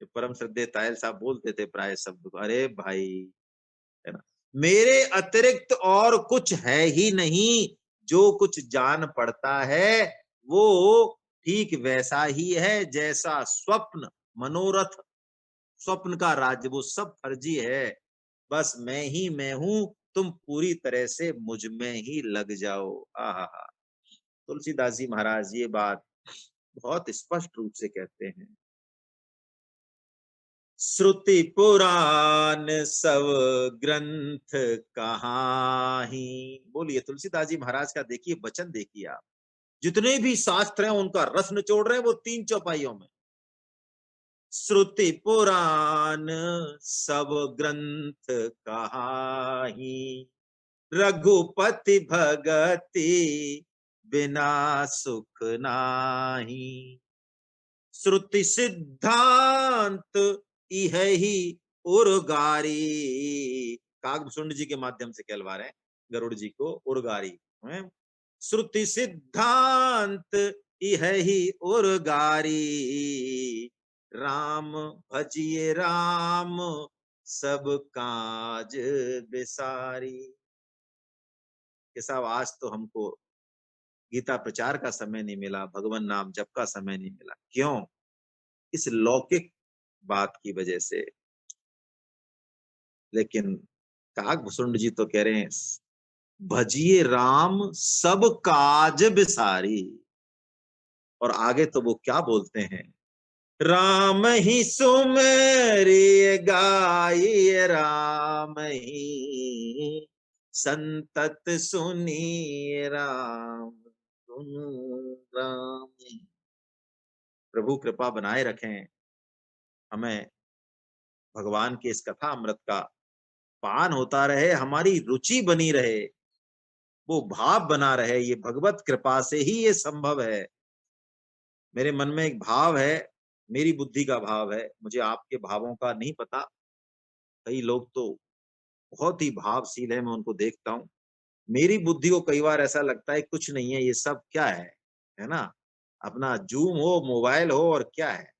जो परम श्रद्धेय तायल साहब बोलते थे प्राय शब्द को, अरे भाई, है ना, मेरे अतिरिक्त और कुछ है ही नहीं। जो कुछ जान पड़ता है वो ठीक वैसा ही है जैसा स्वप्न, मनोरथ, स्वप्न का राज्य, वो सब फर्जी है। बस मैं ही मैं हूं, तुम पूरी तरह से मुझ में ही लग जाओ। आहा, तुलसीदास जी महाराज ये बात बहुत स्पष्ट रूप से कहते हैं। श्रुति पुराण सब ग्रंथ कहाही, बोलिए तुलसीदास जी महाराज का देखिए वचन, देखिए आप, जितने भी शास्त्र हैं उनका रस निचोड़ रहे हैं वो 3 चौपाइयों में। श्रुति पुराण सब ग्रंथ कहाही, रघुपति भगति बिना सुख नाही। श्रुति सिद्धांत इह ही उर्गारी, कागभूषुंड जी के माध्यम से कहलवा रहे हैं, गरुड़ जी को उर्गारी है। श्रुति सिद्धांत इह ही उर्गारी, राम भजिए राम सब काज बिसारी। कि साहब आज तो हमको गीता प्रचार का समय नहीं मिला, भगवान नाम जप का समय नहीं मिला। क्यों? इस लौकिक बात की वजह से। लेकिन काकभूषुंड जी तो कह रहे हैं भजिए राम सब काज बिसारी। और आगे तो वो क्या बोलते हैं, राम ही सुमेरी गाई, राम ही संतत सुनी, राम सुन राम। प्रभु कृपा बनाए रखें, हमें भगवान के इस कथा अमृत का पान होता रहे, हमारी रुचि बनी रहे, वो भाव बना रहे। ये भगवत कृपा से ही ये संभव है। मेरे मन में एक भाव है, मेरी बुद्धि का भाव है, मुझे आपके भावों का नहीं पता। कई लोग तो बहुत ही भावशील है, मैं उनको देखता हूँ। मेरी बुद्धि को कई बार ऐसा लगता है कुछ नहीं है, ये सब क्या है ना, अपना जूम हो, मोबाइल हो और क्या है,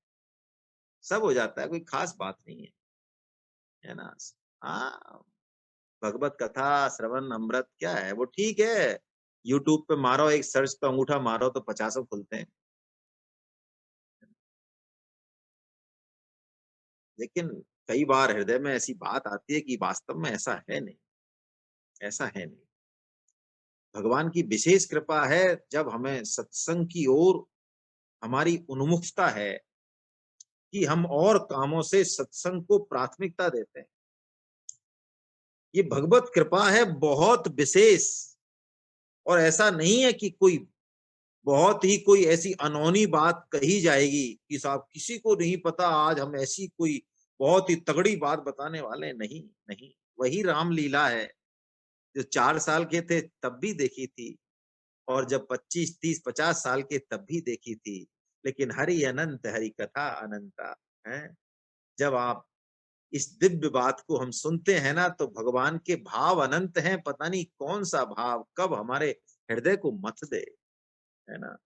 सब हो जाता है, कोई खास बात नहीं है ना। हाँ, भगवत कथा श्रवण अमृत क्या है, वो ठीक है। यूट्यूब पे मारो एक सर्च, तो अंगूठा मारो तो 50 खुलते हैं। लेकिन कई बार हृदय में ऐसी बात आती है कि वास्तव में ऐसा है नहीं, ऐसा है नहीं। भगवान की विशेष कृपा है जब हमें सत्संग की ओर हमारी उन्मुखता है कि हम और कामों से सत्संग को प्राथमिकता देते हैं। ये भगवत कृपा है बहुत विशेष। और ऐसा नहीं है कि कोई बहुत ही कोई ऐसी अनहोनी बात कही जाएगी कि साहब किसी को नहीं पता, आज हम ऐसी कोई बहुत ही तगड़ी बात बताने वाले नहीं। नहीं, वही रामलीला है जो 4 साल के थे तब भी देखी थी, और जब 25, 30, 50 साल के तब भी देखी थी। लेकिन हरि अनंत, हरि कथा अनंता है। जब आप इस दिव्य बात को हम सुनते हैं ना, तो भगवान के भाव अनंत हैं। पता नहीं कौन सा भाव कब हमारे हृदय को मथ दे, है ना।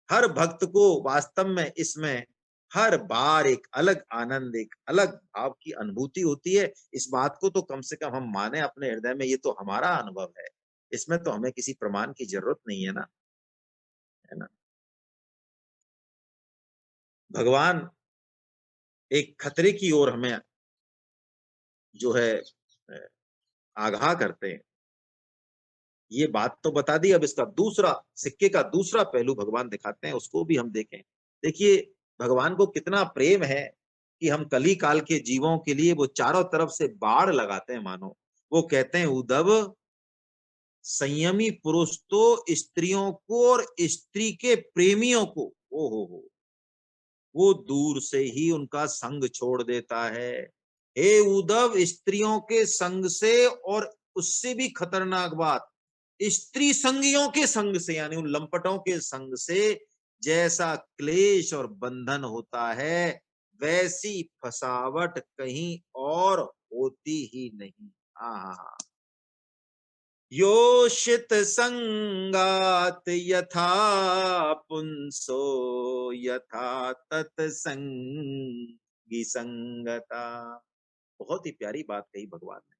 हर भक्त को वास्तव में इसमें हर बार एक अलग आनंद, एक अलग भाव की अनुभूति होती है। इस बात को तो कम से कम हम माने अपने हृदय में, ये तो हमारा अनुभव है, इसमें तो हमें किसी प्रमाण की जरूरत नहीं है ना, है ना। भगवान एक खतरे की ओर हमें जो है आगाह करते हैं। ये बात तो बता दी, अब इसका दूसरा सिक्के का दूसरा पहलू भगवान दिखाते हैं, उसको भी हम देखें। देखिए भगवान को कितना प्रेम है कि हम कली काल के जीवों के लिए वो चारों तरफ से बाढ़ लगाते हैं मानो। वो कहते हैं उद्धव, संयमी पुरुष तो स्त्रियों को और स्त्री के प्रेमियों को, ओ हो, वो दूर से ही उनका संग छोड़ देता है। हे उद्धव, स्त्रियों के संग से, और उससे भी खतरनाक बात, स्त्री संगियों के संग से, यानी उन लंपटों के संग से जैसा क्लेश और बंधन होता है, वैसी फसावट कहीं और होती ही नहीं। हाँ, योषित संगात यथा पुंसो, यथा तत्संगी संगता। बहुत ही प्यारी बात कही भगवान ने।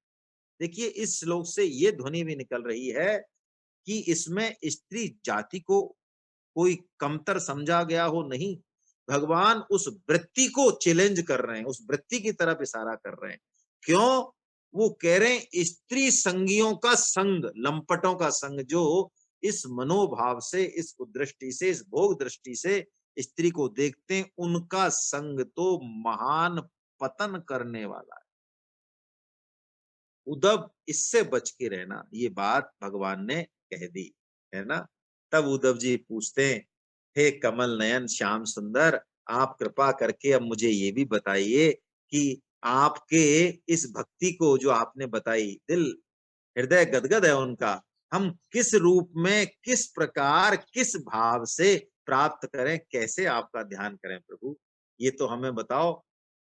देखिए इस श्लोक से ये ध्वनि भी निकल रही है कि इसमें स्त्री जाति को कोई कमतर समझा गया हो, नहीं। भगवान उस वृत्ति को चैलेंज कर रहे हैं, उस वृत्ति की तरफ इशारा कर रहे हैं। क्यों? वो कह रहे हैं स्त्री संगियों का संग, लंपटों का संग, जो इस मनोभाव से, इस दृष्टि से, इस भोग दृष्टि से स्त्री को देखते हैं, उनका संग तो महान पतन करने वाला है। उद्धव इससे बच के रहना, ये बात भगवान ने कह दी, है ना। तब उद्धव जी पूछते हैं, हे कमल नयन श्याम सुंदर, आप कृपा करके अब मुझे ये भी बताइए कि आपके इस भक्ति को जो आपने बताई, दिल हृदय गदगद है उनका, हम किस रूप में, किस प्रकार, किस भाव से प्राप्त करें, कैसे आपका ध्यान करें प्रभु, ये तो हमें बताओ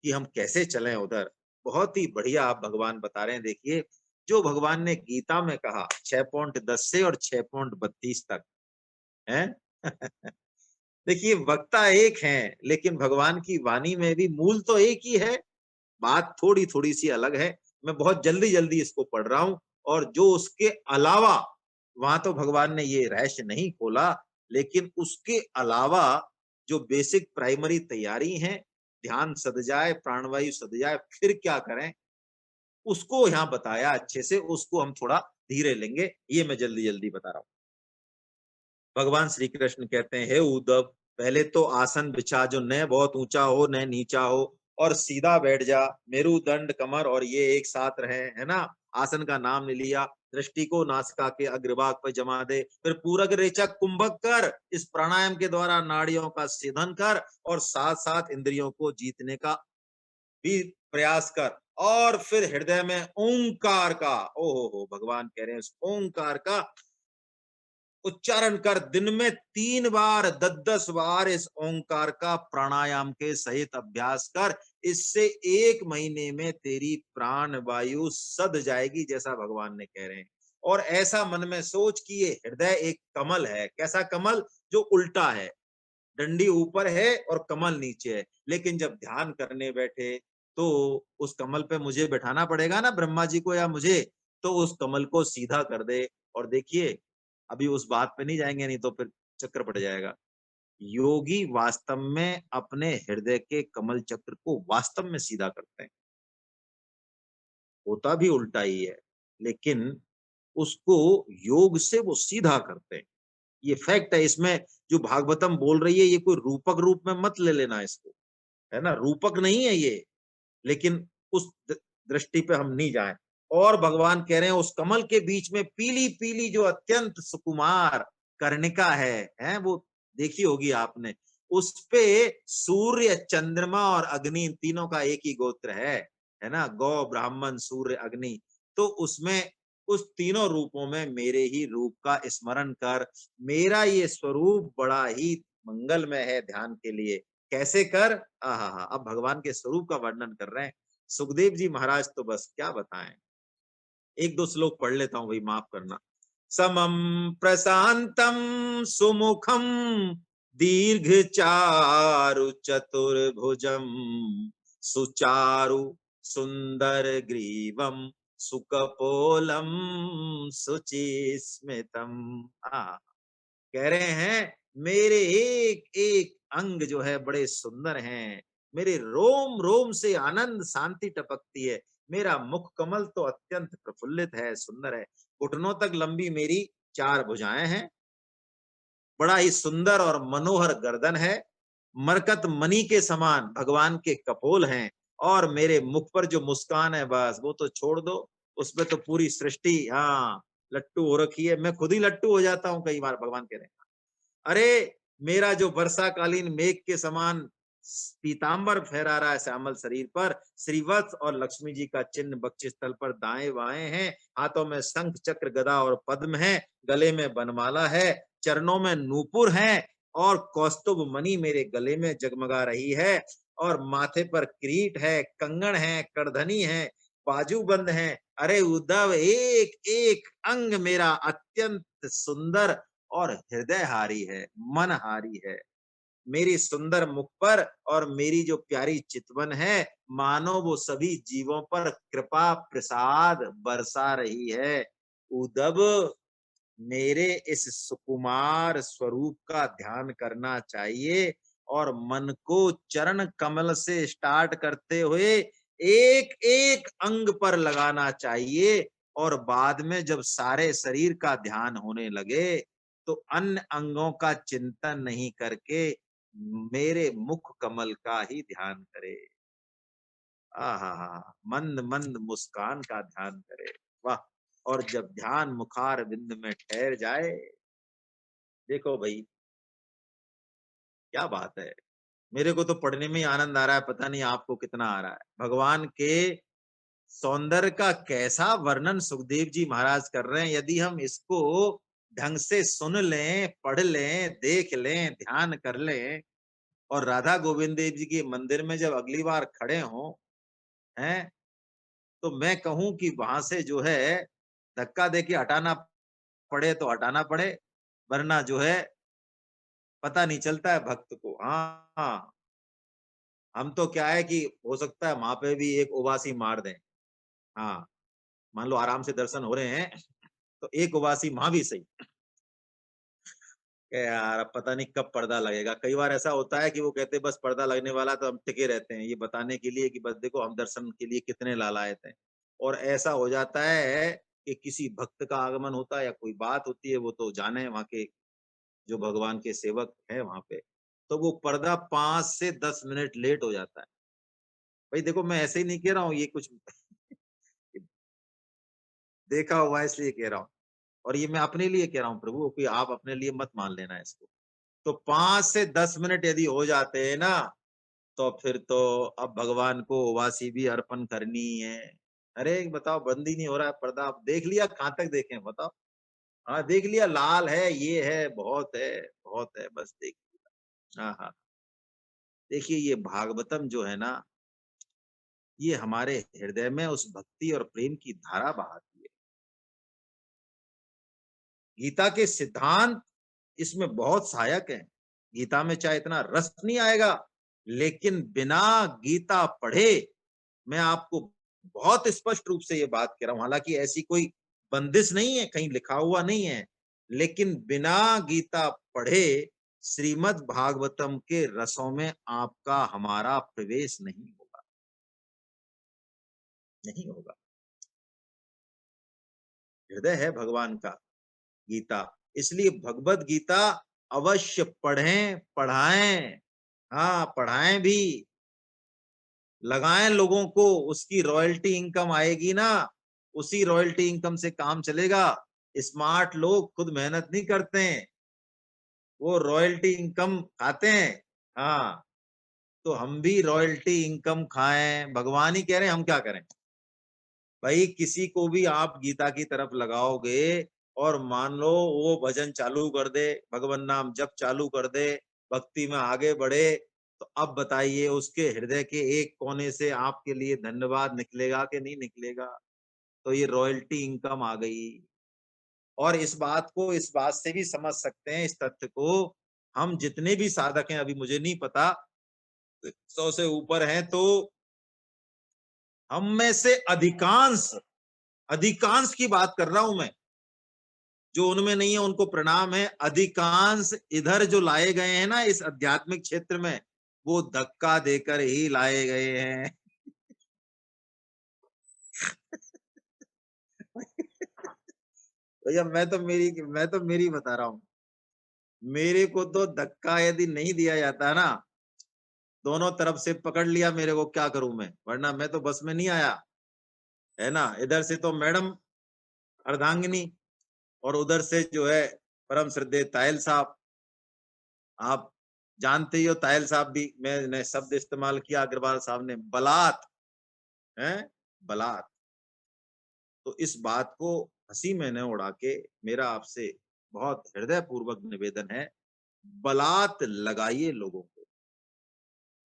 कि हम कैसे चलें उधर। बहुत ही बढ़िया आप भगवान बता रहे हैं। देखिए जो भगवान ने गीता में कहा 6.10 से और 6.32 तक है। देखिए वक्ता एक है, लेकिन भगवान की वाणी में भी मूल तो एक ही है, बात थोड़ी थोड़ी सी अलग है। मैं बहुत जल्दी जल्दी इसको पढ़ रहा हूं, और जो उसके अलावा, वहां तो भगवान ने ये रहस्य नहीं खोला, लेकिन उसके अलावा जो बेसिक प्राइमरी तैयारी है, ध्यान सद जाए, प्राणवायु सद जाए, फिर क्या करें, उसको यहाँ बताया अच्छे से। उसको हम थोड़ा धीरे लेंगे, ये मैं जल्दी जल्दी बता रहा हूं। भगवान श्री कृष्ण कहते हैं, हे उद्धव, पहले तो आसन बिछा जो न बहुत ऊंचा हो न नीचा हो, और सीधा बैठ जा, मेरुदंड कमर और ये एक साथ रहे, है ना। आसन का नाम ले लिया, दृष्टि को नासिका के अग्रभाग पर जमा दे, फिर पूरक रेचक कुंभक कर, इस प्राणायाम के द्वारा नाड़ियों का सीधन कर, और साथ साथ इंद्रियों को जीतने का भी प्रयास कर, और फिर हृदय में ओंकार का, ओ भगवान कह रहे हैं, उस ओंकार का उच्चारण कर, दिन में 3 बार 10-10 बार इस ओंकार का प्राणायाम के सहित अभ्यास कर। इससे 1 महीने में तेरी प्राण वायु सद जाएगी, जैसा भगवान ने कह रहे हैं। और ऐसा मन में सोच कि ये हृदय एक कमल है। कैसा कमल? जो उल्टा है, डंडी ऊपर है और कमल नीचे है। लेकिन जब ध्यान करने बैठे तो उस कमल पे मुझे बैठाना पड़ेगा ना, ब्रह्मा जी को या मुझे, तो उस कमल को सीधा कर दे। और देखिए, अभी उस बात पे नहीं जाएंगे, नहीं तो फिर चक्कर पड़ जाएगा। योगी वास्तव में अपने हृदय के कमल चक्र को वास्तव में सीधा करते हैं, होता भी उल्टा ही है, लेकिन उसको योग से वो सीधा करते हैं। ये फैक्ट है। इसमें जो भागवतम बोल रही है, ये कोई रूपक रूप में मत ले लेना इसको, है ना, रूपक नहीं है ये, लेकिन उस दृष्टि पे हम नहीं जाएं। और भगवान कह रहे हैं, उस कमल के बीच में पीली पीली जो अत्यंत सुकुमार कर्णिका है वो देखी होगी आपने, उस पे सूर्य, चंद्रमा और अग्नि, इन तीनों का एक ही गोत्र है ना, गौ, ब्राह्मण, सूर्य, अग्नि। तो उसमें उस तीनों रूपों में मेरे ही रूप का स्मरण कर। मेरा ये स्वरूप बड़ा ही मंगलमय है ध्यान के लिए। कैसे कर? आहा, अब भगवान के स्वरूप का वर्णन कर रहे हैं सुखदेव जी महाराज, तो बस क्या बताएं। 1-2 श्लोक पढ़ लेता हूं भाई, माफ करना। समम प्रशांतम सुमुखम दीर्घ चारु चतुर्भुजम सुचारु सुंदर ग्रीवम सुकपोलम सुचिस्मितम। कह रहे हैं, मेरे एक एक अंग जो है बड़े सुंदर हैं, मेरे रोम रोम से आनंद शांति टपकती है, मेरा मुख कमल तो अत्यंत प्रफुल्लित है, सुंदर है, घुटनों तक लंबी मेरी 4 भुजाएं हैं, बड़ा ही सुंदर और मनोहर गर्दन है, मरकत मणि के समान भगवान के कपोल हैं, और मेरे मुख पर जो मुस्कान है, बस वो तो छोड़ दो, उसमें तो पूरी सृष्टि हाँ लट्टू हो रखी है। मैं खुद ही लट्टू हो जाता हूँ कई बार, भगवान कह रहे हैं। अरे मेरा जो वर्षाकालीन मेघ के समान पीतांबर फहरा रहा है श्यामल शरीर पर, श्रीवत्स और लक्ष्मी जी का चिन्ह बक्षस्थल स्थल पर दाएं बाएं हैं, हाथों में शंख चक्र गदा और पद्म है, गले में बनमाला है, चरणों में नूपुर है, और कौस्तुभ मणि मेरे गले में जगमगा रही है, और माथे पर किरीट है, कंगन है, करधनी है, बाजूबंद है। अरे उद्धव, एक एक अंग मेरा अत्यंत सुंदर और हृदयहारी है, मनहारी है। मेरी सुंदर मुख पर और मेरी जो प्यारी चितवन है, मानो वो सभी जीवों पर कृपा प्रसाद बरसा रही है। उद्धव, मेरे इस सुकुमार स्वरूप का ध्यान करना चाहिए, और मन को चरण कमल से स्टार्ट करते हुए एक एक अंग पर लगाना चाहिए, और बाद में जब सारे शरीर का ध्यान होने लगे तो अन्य अंगों का चिंतन नहीं करके मेरे मुख कमल का ही ध्यान करे। आहा, मंद मंद मुस्कान का ध्यान करे। वाह! और जब ध्यान मुखार बिंद में ठहर जाए, देखो भाई क्या बात है। मेरे को तो पढ़ने में ही आनंद आ रहा है, पता नहीं आपको कितना आ रहा है। भगवान के सौंदर्य का कैसा वर्णन सुखदेव जी महाराज कर रहे हैं। यदि हम इसको ढंग से सुन लें, पढ़ लें, देख लें, ध्यान कर लें, और राधा गोविंद देव जी के मंदिर में जब अगली बार खड़े हों, हैं, तो मैं कहूं कि वहां से जो है धक्का दे के हटाना पड़े तो हटाना पड़े, वरना जो है पता नहीं चलता है भक्त को। हाँ हाँ, हम तो क्या है कि हो सकता है वहां पे भी एक उबासी मार दें। हाँ, मान लो आराम से दर्शन हो रहे हैं तो एक उबासी वहां भी सही कि यार अब पता नहीं कब पर्दा लगेगा। कई बार ऐसा होता है कि वो कहते हैं बस पर्दा लगने वाला, तो हम टिके रहते हैं ये बताने के लिए कि बस देखो हम दर्शन के लिए कितने लालायत हैं। और ऐसा हो जाता है कि किसी भक्त का आगमन होता है या कोई बात होती है, वो तो जाने वहां के जो भगवान के सेवक हैं वहां पे, तो वो पर्दा 5 से 10 मिनट लेट हो जाता है। भाई देखो मैं ऐसे ही नहीं कह रहा हूँ, ये कुछ देखा हुआ है इसलिए कह रहा हूँ। और ये मैं अपने लिए कह रहा हूँ प्रभु, कि आप अपने लिए मत मान लेना इसको। तो 5 से 10 मिनट यदि हो जाते हैं ना, तो फिर तो अब भगवान को उबासी भी अर्पण करनी है। अरे बताओ, बंद ही नहीं हो रहा है पर्दा। आप देख लिया, कहाँ तक देखें बताओ। हाँ देख लिया, लाल है, ये है, बहुत है, बहुत है, बस देख लिया। हाँ हाँ, देखिए ये भागवतम जो है ना, ये हमारे हृदय में उस भक्ति और प्रेम की धारा बहाती है। गीता के सिद्धांत इसमें बहुत सहायक हैं। गीता में चाहे इतना रस नहीं आएगा, लेकिन बिना गीता पढ़े, मैं आपको बहुत स्पष्ट रूप से ये बात कह रहा हूं, हालांकि ऐसी कोई बंदिश नहीं है, कहीं लिखा हुआ नहीं है, लेकिन बिना गीता पढ़े श्रीमद् भागवतम के रसों में आपका हमारा प्रवेश नहीं होगा, नहीं होगा। हृदय है भगवान का गीता, इसलिए भगवत गीता अवश्य पढ़ें, पढ़ाएं। हाँ पढ़ाएं भी, लगाएं लोगों को, उसकी रॉयल्टी इनकम आएगी ना, उसी रॉयल्टी इनकम से काम चलेगा। स्मार्ट लोग खुद मेहनत नहीं करते हैं, वो रॉयल्टी इनकम खाते हैं। हाँ, तो हम भी रॉयल्टी इनकम खाएं, भगवान ही कह रहे हैं, हम क्या करें। भाई किसी को भी आप गीता की तरफ लगाओगे और मान लो वो भजन चालू कर दे, भगवान नाम जप चालू कर दे, भक्ति में आगे बढ़े, तो अब बताइए उसके हृदय के एक कोने से आपके लिए धन्यवाद निकलेगा कि नहीं निकलेगा। तो ये रॉयल्टी इनकम आ गई। और इस बात को, इस बात से भी समझ सकते हैं, इस तथ्य को, हम जितने भी साधक हैं, अभी मुझे नहीं पता 100 से ऊपर हैं, तो हम में से अधिकांश, अधिकांश की बात कर रहा हूं मैं, जो उनमें नहीं है उनको प्रणाम है, अधिकांश इधर जो लाए गए हैं ना इस आध्यात्मिक क्षेत्र में, वो धक्का देकर ही लाए गए हैं। भैया मैं तो मेरी बता रहा हूँ। मेरे को तो धक्का यदि नहीं दिया जाता ना, दोनों तरफ से पकड़ लिया मेरे को, क्या करूं मैं, वरना मैं तो बस में नहीं आया, है ना। इधर से तो मैडम अर्धांगिनी, और उधर से जो है परम श्रद्धेय तायल साहब। आप जानते ही हो, तायल साहब भी, मैंने शब्द इस्तेमाल किया अग्रवाल साहब ने, बलात् है, बलात्। तो इस बात को हंसी मैंने उड़ा के, मेरा आपसे बहुत हृदय पूर्वक निवेदन है, बलात् लगाइए, लोगों को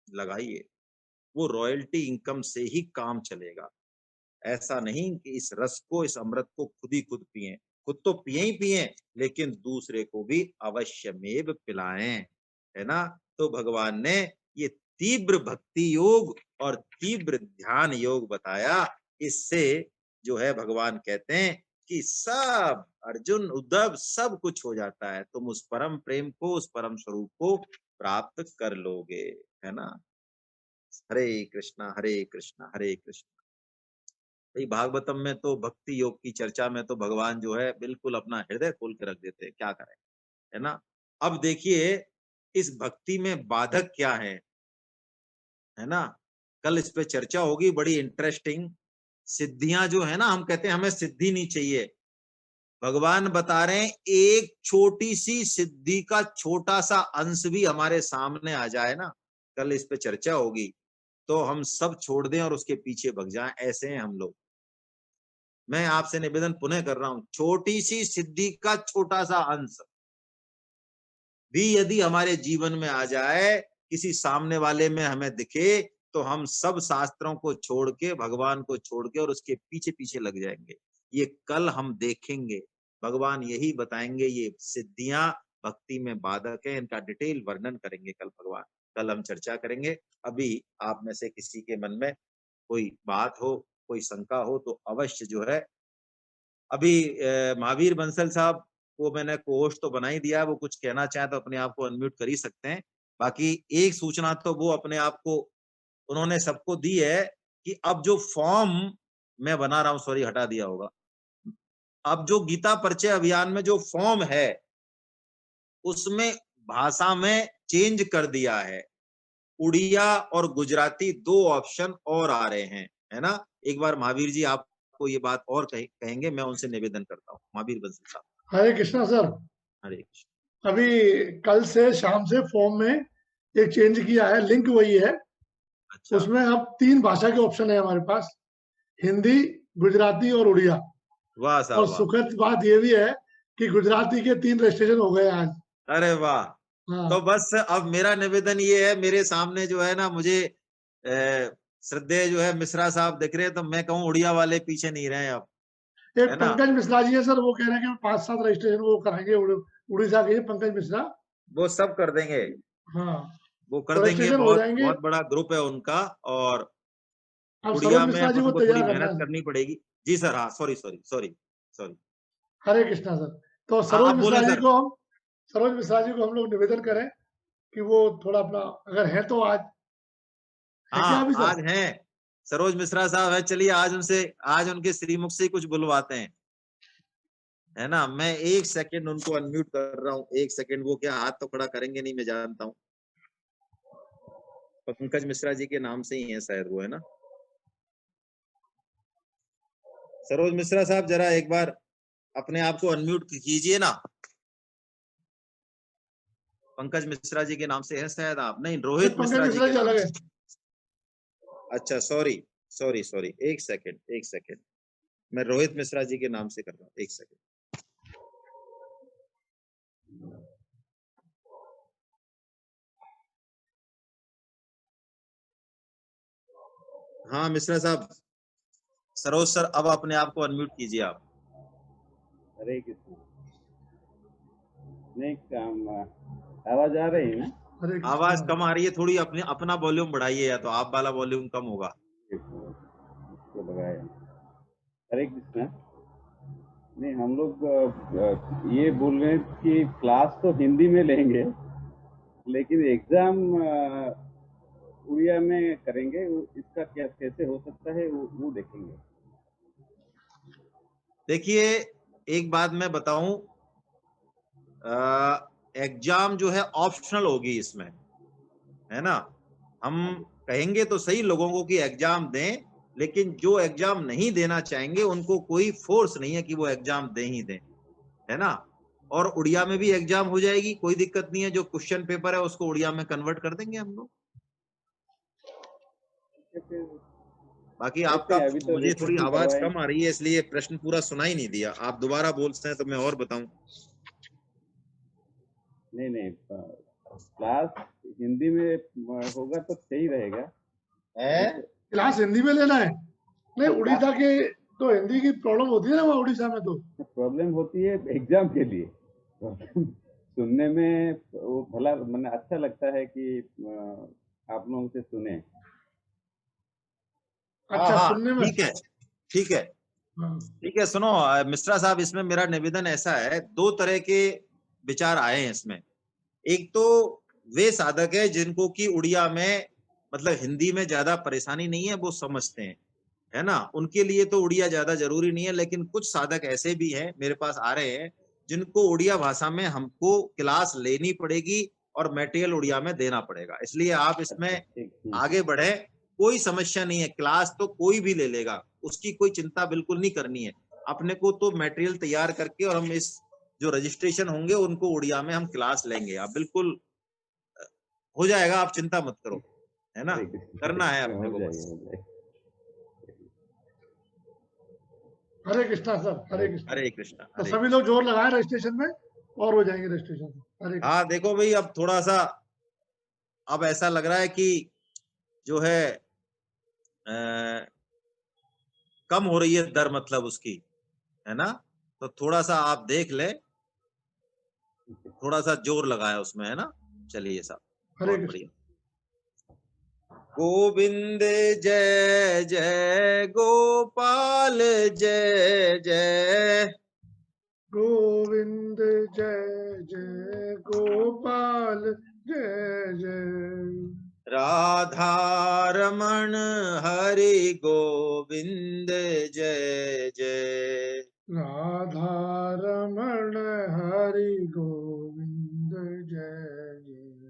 लगाइए, वो रॉयल्टी इनकम से ही काम चलेगा। ऐसा नहीं कि इस रस को, इस अमृत को खुद ही खुद पिए, खुद तो पिए ही पिए, लेकिन दूसरे को भी अवश्यमेव पिलाएं, है ना। तो भगवान ने ये तीव्र भक्ति योग और तीव्र ध्यान योग बताया। इससे जो है भगवान कहते हैं कि सब, अर्जुन उद्धव सब कुछ हो जाता है, तुम उस परम प्रेम को, उस परम स्वरूप को प्राप्त कर लोगे, है ना। हरे कृष्णा हरे कृष्णा हरे कृष्णा। भाई भागवतम में तो भक्ति योग की चर्चा में तो भगवान जो है बिल्कुल अपना हृदय खोल के रख देते हैं, क्या करें, है ना। अब देखिए इस भक्ति में बाधक क्या है ना। कल इस पे चर्चा होगी बड़ी इंटरेस्टिंग। सिद्धियां जो है ना, हम कहते हैं हमें सिद्धि नहीं चाहिए, भगवान बता रहे हैं एक छोटी सी सिद्धि का छोटा सा अंश भी हमारे सामने आ जाए ना, कल इस पे चर्चा होगी, तो हम सब छोड़ दें और उसके पीछे भग जाएं, ऐसे हैं हम लोग। मैं आपसे निवेदन पुनः कर रहा हूं, छोटी सी सिद्धि का छोटा सा अंश भी यदि हमारे जीवन में आ जाए, किसी सामने वाले में हमें दिखे तो हम सब शास्त्रों को छोड़ के, भगवान को छोड़ के और उसके पीछे पीछे लग जाएंगे। ये कल हम देखेंगे, भगवान यही बताएंगे, ये सिद्धियां भक्ति में बाधक है, इनका डिटेल वर्णन करेंगे कल भगवान। कल हम चर्चा करेंगे। अभी आप में से किसी के मन में कोई बात हो, कोई शंका हो तो अवश्य जो है, अभी महावीर बंसल साहब को मैंने कोहोस्ट तो बना ही दिया, वो कुछ कहना चाहे तो अपने आप को अनम्यूट कर ही सकते हैं। बाकी एक सूचना तो वो अपने आप को उन्होंने सबको दी है कि अब जो फॉर्म मैं बना रहा हूं, सॉरी हटा दिया होगा, अब जो गीता परिचय अभियान में जो फॉर्म है उसमें भाषा में चेंज कर दिया है। उड़िया और गुजराती 2 ऑप्शन और आ रहे हैं, है ना। एक बार महावीर जी आपको ये बात और कहेंगे, मैं उनसे निवेदन करता हूँ। महावीर बंसल साहब। हरे कृष्णा सर। हरे कृष्ण। अभी कल से शाम से फॉर्म में एक चेंज किया है, लिंक वही है। अच्छा। उसमें अब 3 भाषा के ऑप्शन है हमारे पास, हिंदी, गुजराती और उड़िया। वाह साहब और वाह। सुखद बात ये भी है कि गुजराती के 3 रजिस्ट्रेशन हो गए आज। अरे वाह। हाँ। तो बस अब मेरा निवेदन ये है, मेरे सामने जो है ना, मुझे श्रद्धेय जो है मिश्रा साहब दिख रहे हैं, तो मैं कहूँ उड़िया वाले पीछे नहीं रहे अब, एक है ना। पंकज मिश्रा जी है सर, वो कह रहे हैं कि 5-7 रजिस्ट्रेशन वो कराएंगे, उड़ीसा के पंकज मिश्रा। वो सब कर देंगे। हाँ, वो कर तो देंगे, रजिस्ट्रेशन हो जाएंगे। बहुत बड़ा ग्रुप है उनका। और अब उड़िया सरोज में मिश्रा अब जी को उनको थोड़ी तैयार करना मेहनत है। करनी पड़ेगी। जी सर, हाँ सॉरी। हरे कृष्णा सर। तो हाँ सरोज आप मिश्रा बोले जी सर। को हम लोग निवेदन करें कि वो थोड़ा अपना, अगर है तो आज है क्या हाँ अभी सर? आज हैं, सरोज मिश्रा साहब है। चलिए आज उनके श्रीमुख से ही कुछ बुलवाते हैं, है ना। मैं 1 सेकंड उनको अनम्यूट कर रहा हूँ, 1 सेकंड। वो क्या हाथ तो खड़ा करेंगे नहीं, मैं जानता हूँ। पंकज मिश्रा जी के नाम से ही है शायद वो, है ना। सरोज मिश्रा साहब जरा एक बार अपने आप को अनम्यूट कीजिए ना। पंकज मिश्रा जी के नाम से है शायद आप, नहीं रोहित पंकज मिश्रा जी मिश्रा के जी नाम अलग से। है। अच्छा सॉरी, 1 सेकंड। मैं रोहित मिश्रा जी के नाम से कर रहा हूँ, 1 सेकंड। हाँ मिश्रा साहब, सरोज सर अब अपने आप को अनम्यूट कीजिए आप। हरे कृष्ण। नहीं काम आवाज आ रही है ना? आवाज कम आ रही है थोड़ी, अपना वॉल्यूम बढ़ाइए, या तो आप वाला वॉल्यूम कम होगा। इसको लगाया। हरे कृष्णा। नहीं हम लोग ये बोल रहे हैं कि क्लास तो हिंदी में लेंगे, लेकिन एग्जाम उड़िया में करेंगे। इसका क्या कैसे हो सकता है वो देखेंगे। देखिए एक बात मैं बताऊं, एग्जाम जो है ऑप्शनल होगी इसमें, है ना। हम कहेंगे तो सही लोगों को कि एग्जाम दें, लेकिन जो एग्जाम नहीं देना चाहेंगे उनको कोई फोर्स नहीं है कि वो एग्जाम दें ही दें, है ना। और उड़िया में भी एग्जाम हो जाएगी, कोई दिक्कत नहीं है। जो क्वेश्चन पेपर है उसको उड़िया में कन्वर्ट कर देंगे हम लोग। बाकी आपका, अभी तो मुझे थोड़ी आवाज करवाएं। कम आ रही है, इसलिए प्रश्न पूरा सुना ही नहीं दिया। आप दोबारा बोलते हैं तो मैं और बताऊं। नहीं क्लास हिंदी में होगा तो सही रहेगा। क्लास हिंदी में लेना है? नहीं, उड़ीसा के तो हिंदी की प्रॉब्लम होती है ना वहाँ उड़ीसा में। तो प्रॉब्लम होती है एग्जाम के लिए। सुनने में वो भला मैंने अच्छा लगता है कि आप लोगों से सुने। अच्छा सुनने में ठीक है। सुनो मिश्रा साहब, इसमें मेरा निवेदन ऐसा है, 2 तरह के विचार आए हैं इसमें। एक तो वे साधक है जिनको कि उड़िया में मतलब हिंदी में ज्यादा परेशानी नहीं है, वो समझते हैं, है ना। उनके लिए तो उड़िया ज्यादा जरूरी नहीं है। लेकिन कुछ साधक ऐसे भी हैं मेरे पास आ रहे हैं जिनको उड़िया भाषा में हमको क्लास लेनी पड़ेगी और मटेरियल उड़िया में देना पड़ेगा। इसलिए आप इसमें आगे बढ़े, कोई समस्या नहीं है। क्लास तो कोई भी ले लेगा, उसकी कोई चिंता बिल्कुल नहीं करनी है। अपने को तो मटेरियल तैयार करके और हम इस जो रजिस्ट्रेशन होंगे उनको उड़िया में हम क्लास लेंगे। आप बिल्कुल हो जाएगा, आप चिंता मत करो, है ना। करना है अपने को बस। हरे कृष्णा सर। हरे कृष्णा। हरे कृष्णा। तो सभी लोग जोर लगाए रजिस्ट्रेशन में और हो जाएंगे रजिस्ट्रेशन। हाँ देखो भाई, अब थोड़ा सा अब ऐसा लग रहा है कि जो है कम हो रही है दर, मतलब उसकी, है ना। तो थोड़ा सा आप देख ले, थोड़ा सा जोर लगाया उसमें, है ना। चलिए साहब, हरे बहुत कृष्ण। बढ़िया। गोविंद जय जय गोपाल जय जय, गोविंद जय जय गोपाल जय जय, राधा रमण हरि गोविंद जय जय, राधा रमण हरि गोविंद जय जय,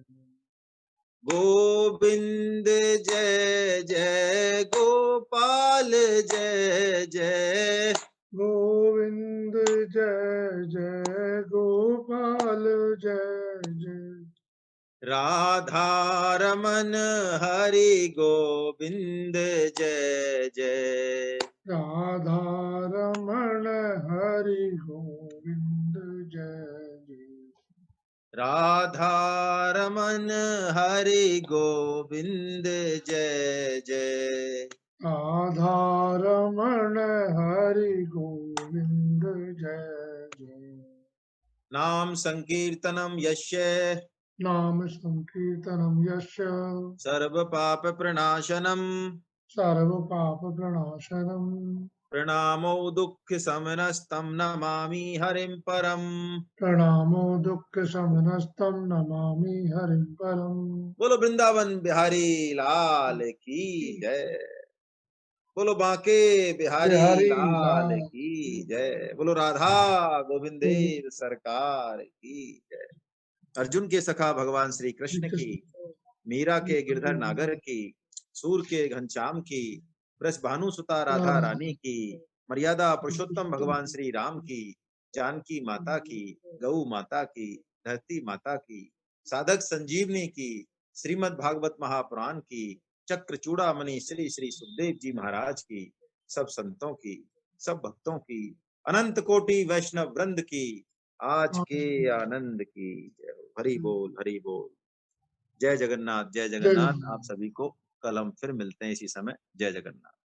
गोविंद जय जय गोपाल जय जय, गोविंद जय जय गोपाल जय जय, राधा रमन हरि गोविंद जय जय, राधा रमण हरि गोविंद जय जय, राधा रमन हरि गोविंद जय जय, राधा रमण हरि गोविंद जय जय, नाम संकीर्तनम यस्य नाम संकीर्तनम यस्य सर्व पाप प्रणाशनम, सर्व पाप प्रणाशनम, प्रणामो दुःख समनस्तं नमामि हरिं परम। प्रणामो दुःख शमनस्तं नमामि हरिं परम। बोलो वृंदावन बिहारी लाल की जय, बोलो बांके बिहारी बिहारी लाल लाल की जय, बोलो राधा गोविंदेव सरकार की जय। अर्जुन के सखा भगवान श्री कृष्ण की, मीरा के गिरधर नागर की, सूर के घनश्याम की, वृष भानुसुता राधा रानी की, मर्यादा पुरुषोत्तम भगवान श्री राम की, जानकी माता की, गौ माता की, धरती माता की, साधक संजीवनी की, श्रीमद् भागवत महापुराण की, चक्र चूड़ामणि श्री श्री सुखदेव जी महाराज की, सब संतों की, सब भक्तों की, अनंत कोटि वैष्णव वृंद की, आज के आनंद की जय हो। हरि बोल, हरि बोल। जय जगन्नाथ, जय जगन्नाथ। आप सभी को कल हम फिर मिलते हैं इसी समय। जय जगन्नाथ।